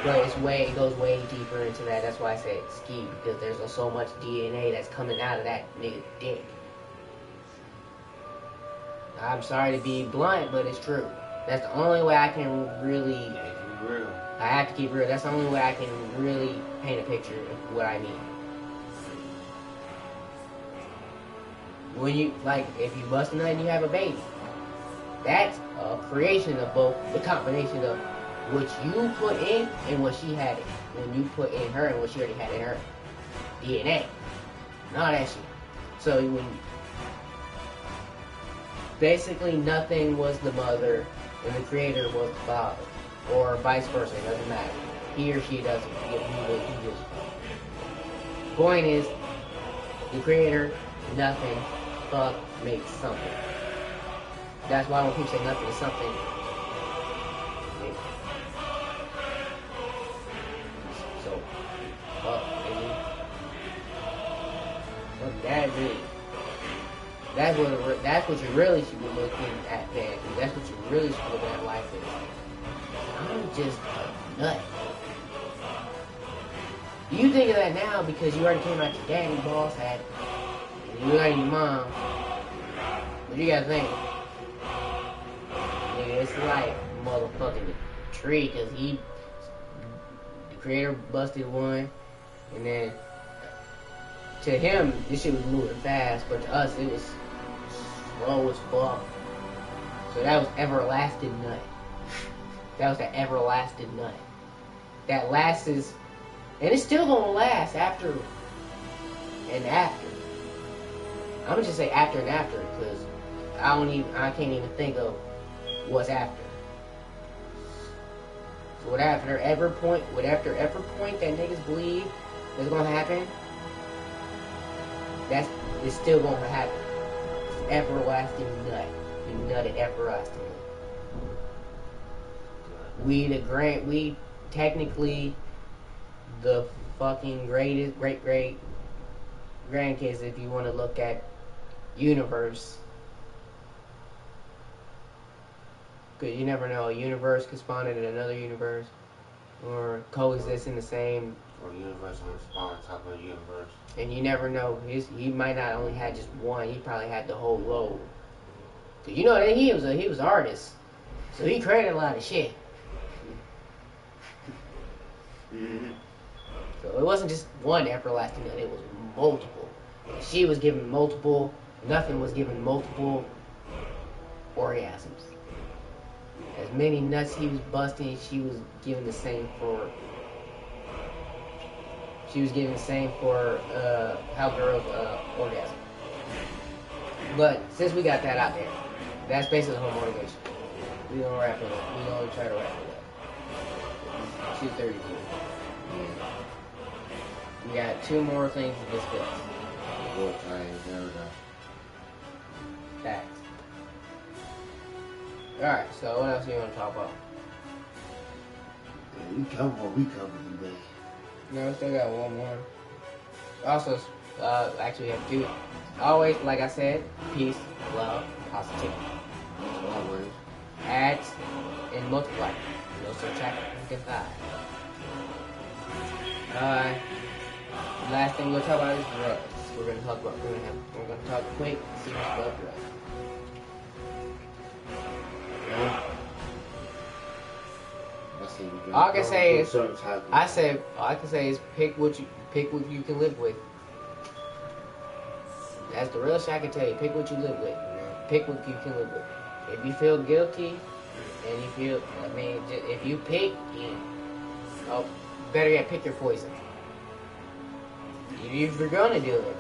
But it goes way deeper into that. That's why I say ski, because there's so much DNA that's coming out of that nigga's dick. I'm sorry to be blunt, but it's true. That's the only way I can really it real. I have to keep it real. That's the only way I can really paint a picture of what I mean. When you, like, if you bust a nut and you have a baby, that's a creation of both, the combination of what you put in and what she had when you put in her and what she already had in her DNA. All that shit. So when basically nothing was the mother and the creator was the father, or vice versa. It doesn't matter. He or she doesn't. He just. Point is, the creator, nothing, fuck, makes something. That's why when people say nothing is something, so fuck, baby. What that mean? That's what you really should be looking at, man. That's what you really should be looking at life is. I'm just a nut. You think of that now because you already came out your daddy, boss had, and you got your mom. What you gotta think? Nigga, it's like motherfucking the tree, cause the creator busted one, and then to him, this shit was moving fast, but to us, it was slow as fuck. So that was everlasting nut. That was the everlasting nut. That lasts, and it's still gonna last after and after. I'm gonna just say after and after, because I can't even think of what's after. So whatever every point that niggas believe is gonna happen, it's still gonna happen. It's everlasting nut. You nutted everlastingly. We technically the fucking great grandkids if you want to look at universe. Cause you never know, a universe could spawn in another universe or coexist in the same. Or universe will spawn on top of the universe. And you never know. He might not only had just one. He probably had the whole load. Cause you know that he was an artist, so he created a lot of shit. Mm-hmm. So it wasn't just one everlasting nut. It was multiple. She was given multiple. Nothing was given multiple orgasms. As many nuts he was busting, she was given the same for. She was given the same for how girls orgasm. But since we got that out there, that's basically the whole motivation. We gonna wrap it up. We gonna try to wrap it up. 2:32. We got 2 more things to discuss. Facts. Alright, so what else do you want to talk about? We covered what we covered today. No, we still got one more. Also, actually we have 2. Always, like I said, peace, love, positivity. Always. Add and multiply. No subtract and divide. Last thing we'll talk about is drugs. We're gonna talk quick, serious about drugs. All I can say is pick what you can live with. That's the real shit I can tell you. Pick what you live with. Pick what you can live with. If you feel guilty, and if you pick, better yet, pick your poison. If you're gonna do it,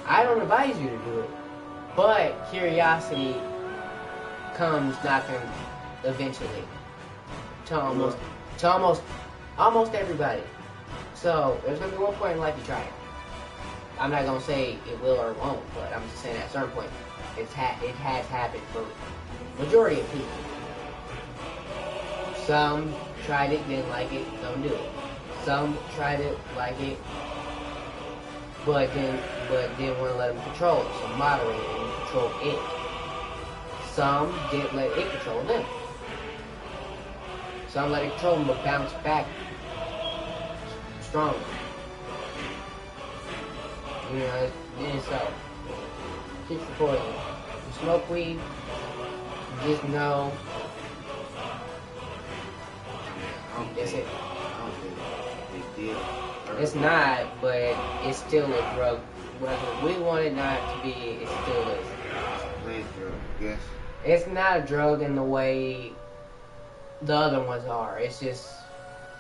I don't advise you to do it, but curiosity comes knocking eventually to almost everybody. So there's gonna be one point in life you try it. I'm not gonna say it will or won't, but I'm just saying at a certain point it has happened for majority of people. Some tried it, didn't like it, don't do it. Some tried it, like it, but didn't want to let them control it, so moderate it and control it. Some didn't let it control them. Some let it control them but bounce back stronger. You know, and so keep the poison. You smoke weed, you just know. I That's it. I don't think it's a big deal. It's not, but it's still a drug. Whether we want it not to be, it still is. Plant drug, yes. It's not a drug in the way the other ones are. It's just,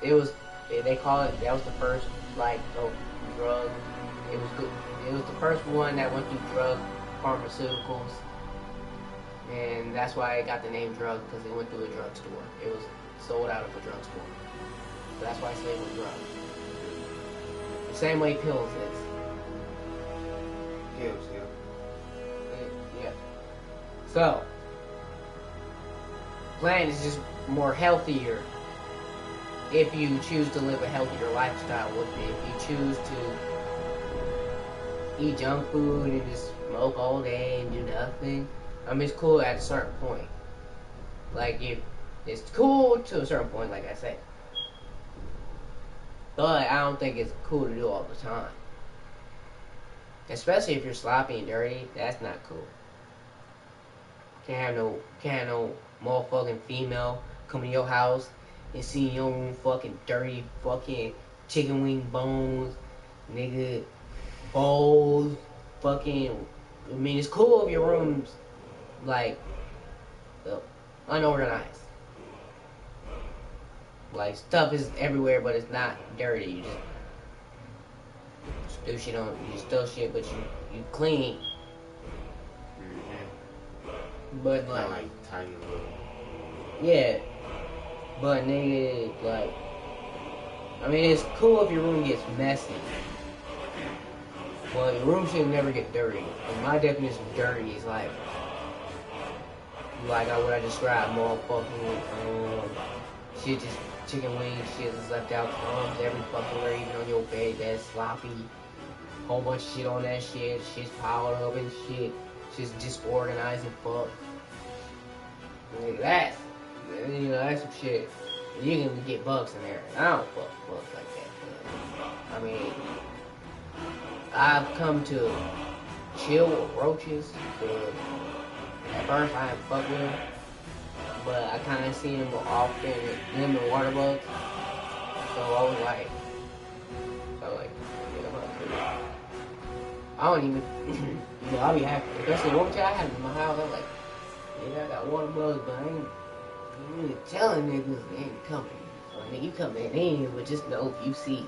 it was, they call it, that was the first, like, drug. It was good. It was the first one that went through drug pharmaceuticals. And that's why it got the name drug, because it went through a drugstore. It was sold out of a drugstore. So that's why it's labeled drug. The same way pills is. Pills, yeah. Yeah. So, plant is just more healthier if you choose to live a healthier lifestyle with it. If you choose to eat junk food and just smoke all day and do nothing, I mean, it's cool at a certain point. Like, it's cool to a certain point, like I said. But I don't think it's cool to do all the time. Especially if you're sloppy and dirty, that's not cool. Can't have no motherfucking female come to your house and see your own fucking dirty fucking chicken wing bones, nigga, bowls, fucking. I mean, it's cool if your room's like unorganized. Like, stuff is everywhere, but it's not dirty. You just do shit on. You just throw shit, but you clean. Mm-hmm. But Like tiny little. yeah. But nigga, like, I mean, it's cool if your room gets messy. Well, your room should never get dirty. And my definition of dirty is like what I described, motherfucking shit, just chicken wings, shit that's left out, crumbs every fucking where, even on your bed, that's sloppy. Whole bunch of shit on that shit, shit's piled up and shit, shit's disorganized and fuck. That's, that's some shit. You can get bugs in there. I don't fuck bugs like that. But, I mean, I've come to chill with roaches. At first, I didn't fuck with them, but I kind of seen them more often, them and water bugs. So I was like, I don't even, I'll be happy. Especially one time I had them in my house, I'm like, yeah, I got water bugs, but I ain't really telling niggas they ain't coming. So, nigga, you come in, but just know if you see.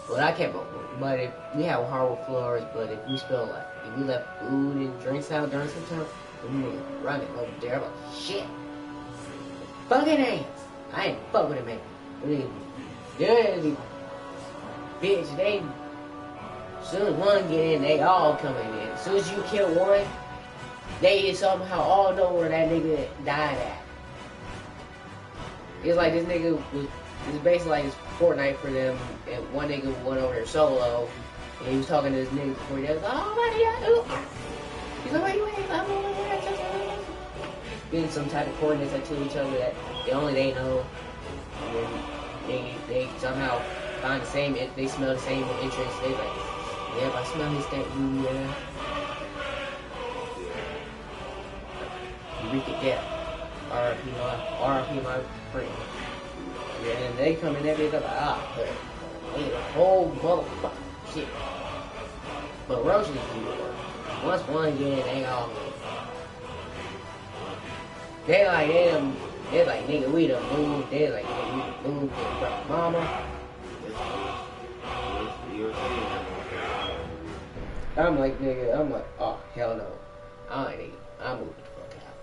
But I kept, but if we have hardwood floors, but if we spill, like, if we left food and drinks out during some time, running over there, I'm like, shit. Fucking ants. I ain't fuck with them ants. I mean, they're bitch, they, as soon as one get in, they all coming in. As soon as you kill one, they somehow all know where that nigga died at. It's like this nigga was, it's basically like it's Fortnite for them, and one nigga went over there solo, and he was talking to this nigga before he was like, oh my god, he's like, where you at? Getting some type of coordinates that to each other that only they know. And then they somehow find the same, they smell the same entrance. They like, yeah, if I smell this thing, yeah. You reek it death. RIP my friend. Yeah, and they come in there, they're like, they the whole motherfucker shit. But roaches do the work. Once one get in, they all get. They're like, nigga, we done moved. They're like, nigga, we done moved to mama. I'm like, oh, hell no. Alright, nigga, I'm moving the fuck out.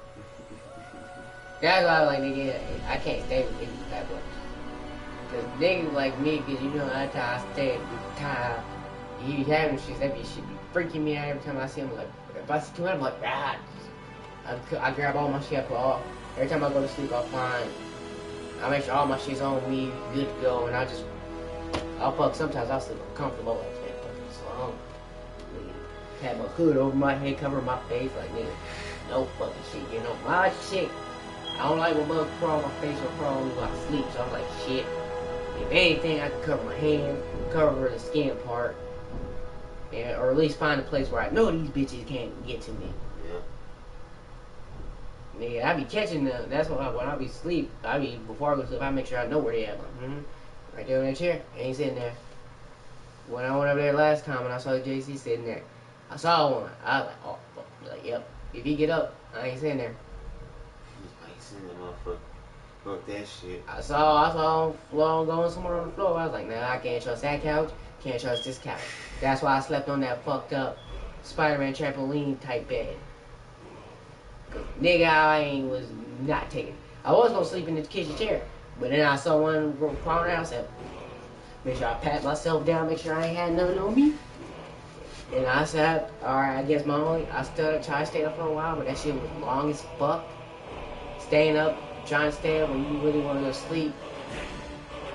That's why I'm like, nigga, I can't stay with niggas that much. Cause niggas like me, cause you know, that's how I stay at the time. You be having shit, that shit be freaking me out every time I see him. Like, if I see two, I'm like, ah. I grab all my shit, every time I go to sleep, I'll find, I make sure all my shit's on me, good to go, and I'll fuck, sometimes I'll sleep uncomfortable, like, man, fucking slum. Have my hood over my head, cover my face, like, nigga, no fucking shit, you know, my shit. I don't like when bugs crawl on my face or crawl on me while I sleep, so I'm like, shit. If anything, I can cover my hand, cover the skin part, or at least find a place where I know these bitches can't get to me. nigga, I be catching them. That's why when I be asleep, before I go to sleep, I make sure I know where they at. Like, right there in that chair. They ain't sitting there. When I went over there last time and I saw JC sitting there, I saw one. I was like, oh, fuck. Like, yep. If he get up, I ain't sitting there. I ain't sitting there, motherfucker. Fuck that shit. I saw him going somewhere on the floor. I was like, nah, I can't trust that couch. Can't trust this couch. That's why I slept on that fucked up Spider-Man trampoline type bed. Nigga, I was not taking it. I was gonna sleep in the kitchen chair, but then I saw one crawling out. I said, make sure I pat myself down, make sure I ain't had nothing on me. And I said, alright, I guess I tried to stay up for a while, but that shit was long as fuck. Staying up, trying to stay up when you really want to go to sleep.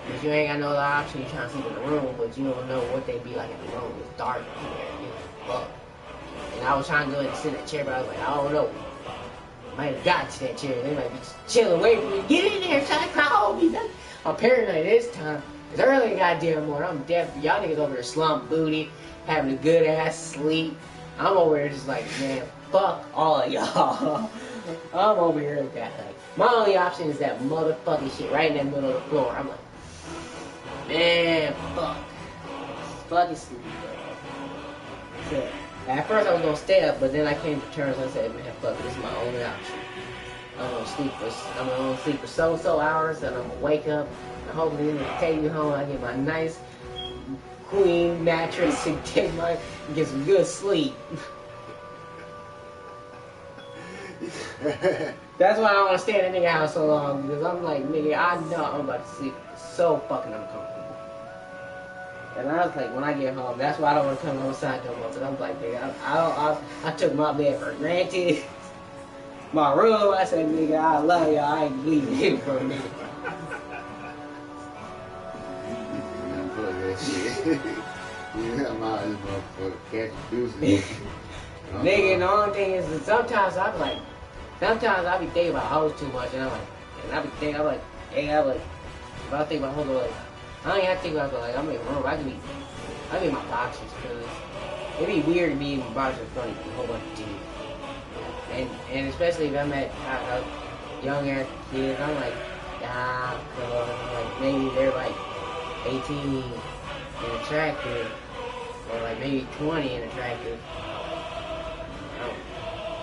Because you ain't got no other option, you trying to sleep in the room, but you don't know what they be like in the room. It's dark in there, you know, fuck. And I was trying to go and sit in that chair, but I was like, I don't know. Might have got to that chair. They might be chilling, waiting for me. Get in there, try to crawl me. I'm paranoid this time. It's early goddamn morning. I'm deaf. Y'all niggas over there slump booty, having a good ass sleep. I'm over here just like, man, fuck all of y'all. I'm over here like that. Like, my only option is that motherfucking shit right in the middle of the floor. I'm like, man, fuck. Fucking sleep, bro. So, at first I was gonna stay up, but then I came to terms and I said, man, fuck it, this is my only option. I'm gonna sleep for so hours, and I'm gonna wake up, and hopefully it'll take me home. I get my nice queen mattress and get some good sleep. That's why I don't want to stay in the nigga house so long, because I'm like, nigga, I know I'm about to sleep so fucking uncomfortable. And I was like, when I get home, that's why I don't want to come outside no more. Because I'm like, nigga, I took my bed for granted. My room, I said, nigga, I love y'all. I ain't leaving here for a nigga. Fuck that shit. I'm out this motherfucker catching deuces. Nigga, the only thing is that sometimes I be thinking about hoes too much. And I be thinking, I'm like, if I think about hoes, like, I don't even have to think about it, like, I'm in a room, I can be in my boxers, because it'd be weird to be in my boxers in front of a whole bunch of dudes. And especially if I'm at young ass kids, I'm like, nah, like, maybe they're like 18 and attractive, or like maybe 20 and attractive.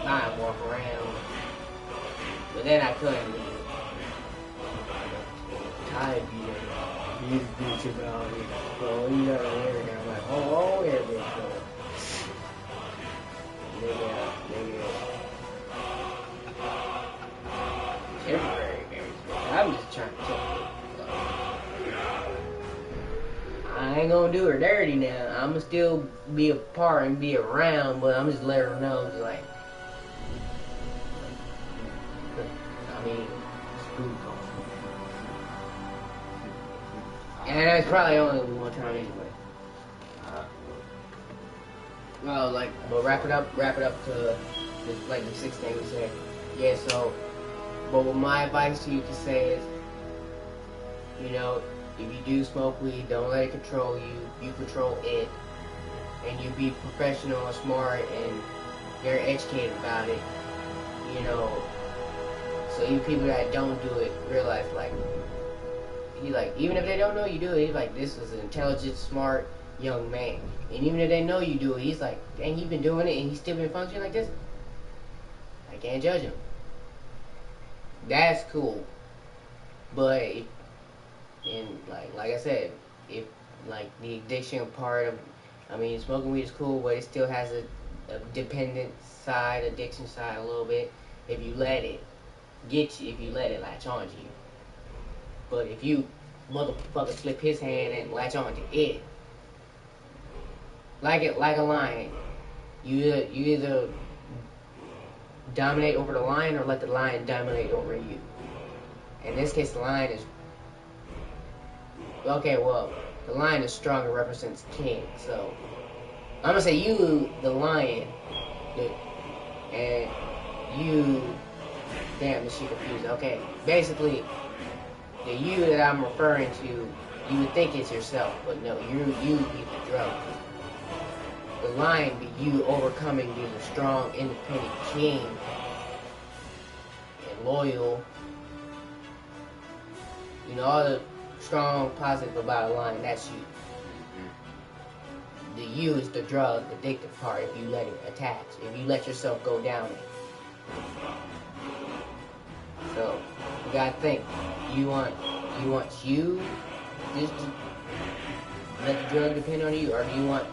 I walk around, but then I couldn't. Tired of you. These bitches out here, bro. You gotta wear it. I'm like, oh, yeah, bitch, bro. Nigga. Temporary marriage. I'm just trying to tell you. I ain't gonna do her dirty now. I'ma still be a part and be around, but I'm just letting her know, just like, I mean, screw call. And that's probably only one time anyway. Well, like, but wrap it up to like the 6 things we said. Yeah, so, but what my advice to you to say is, you know, if you do smoke weed, don't let it control you. You control it. And you be professional and smart and very educated about it. You know, so you people that don't do it realize, like, even if they don't know you do it, he's like, this is an intelligent, smart young man. And even if they know you do it, he's like, dang, he's been doing it and he's still been functioning like this. I can't judge him. That's cool. But, and like I said, if, like, the addiction part of, I mean, smoking weed is cool, but it still has a dependent side, addiction side a little bit. If you let it get you, if you let it latch on to you. But if you motherfucker slip his hand and latch on to it, like a lion, you either dominate over the lion or let the lion dominate over you. In this case, the lion is, okay, well, the lion is strong and represents king, so I'm gonna say you, the lion, and you, damn, this shit confused. Okay, basically, the you that I'm referring to, you would think it's yourself, but no, you be the drug. The lion be you overcoming being a strong, independent king loyal. You know, all the strong, positive about a line, that's you. The you is the drug, addictive part if you let it attach, if you let yourself go down it. So, you gotta think, you want you just to let the drug depend on you, or do you want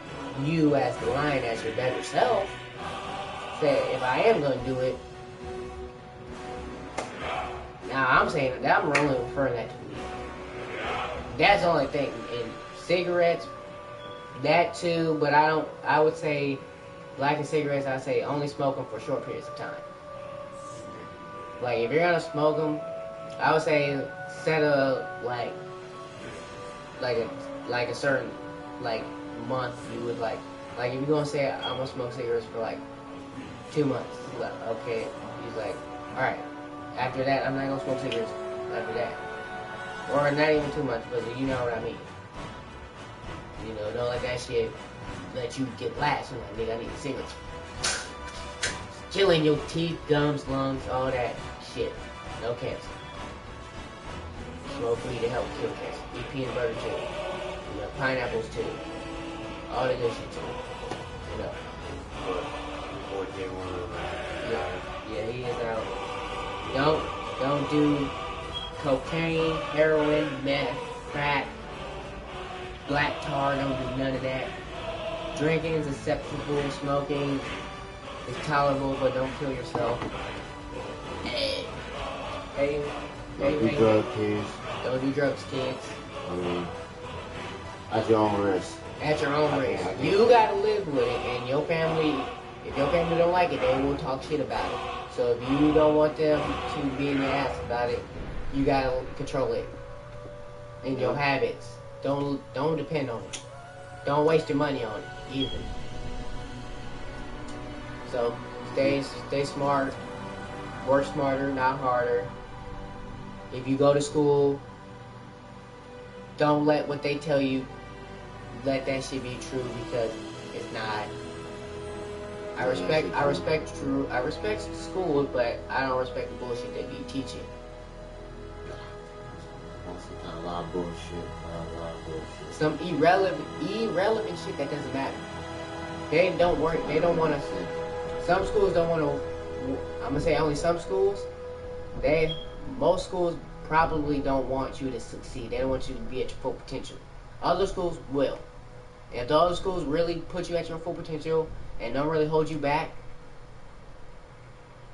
you as the lion, as your better self, say, if I am gonna do it, now I'm saying that I'm only referring that to weed. That's the only thing. In cigarettes, that too, but I would say, like in cigarettes, I say only smoke them for short periods of time. Like, if you're gonna smoke them, I would say set a, like a certain, like, month you would, like if you're gonna say, I'm gonna smoke cigarettes for, like, 2 months. Like, okay, he's like, alright, after that, I'm not gonna smoke cigarettes after that. Or not even 2 months, but you know what I mean. You know, don't let that shit let you get last. I'm like, nigga, I need a cigarette. Killing your teeth, gums, lungs, all that shit. No cancer. Smoke weed to help kill cancer. Eat peanut butter too. You know, pineapples too. All the good shit too. You know. Yeah, he is out. Don't do cocaine, heroin, meth, crack, black tar, don't do none of that. Drinking is acceptable, smoking is tolerable, but don't kill yourself. Don't do drugs, kids. Don't do drugs, kids. I mean, at your own risk. At your own risk. You gotta live with it, and your family, if your family don't like it, they will talk shit about it. So if you don't want them to be in your ass about it, you gotta control it. And your habits. Don't depend on it. Don't waste your money on it either. So stay smart. Work smarter, not harder. If you go to school, don't let what they tell you, let that shit be true, because it's not. I respect school, but I don't respect the bullshit they be teaching. A lot of bullshit. Some irrelevant shit that doesn't matter. They don't want us. Some schools don't want to. I'm gonna say only some schools. Most schools probably don't want you to succeed. They don't want you to be at your full potential. Other schools will. If the other schools really put you at your full potential and don't really hold you back,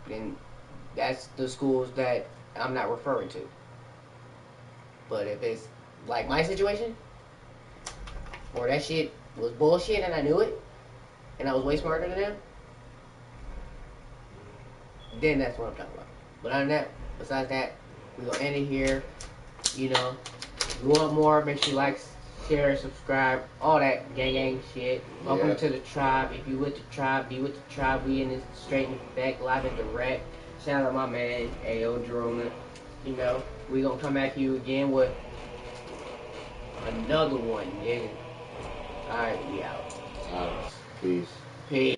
then that's the schools that I'm not referring to. But if it's like my situation, or that shit was bullshit and I knew it, and I was way smarter than them, then that's what I'm talking about. But other than that, besides that, we're gonna end it here. You know, if you want more, make sure you like, share, subscribe, all that gang shit. Welcome to the tribe. If you with the tribe, be with the tribe. We in this straight and back, live and direct. Shout out my man, Ayo Jerome. You know, we gonna come back to you again with another one, nigga. Alright, we out. Peace. Peace.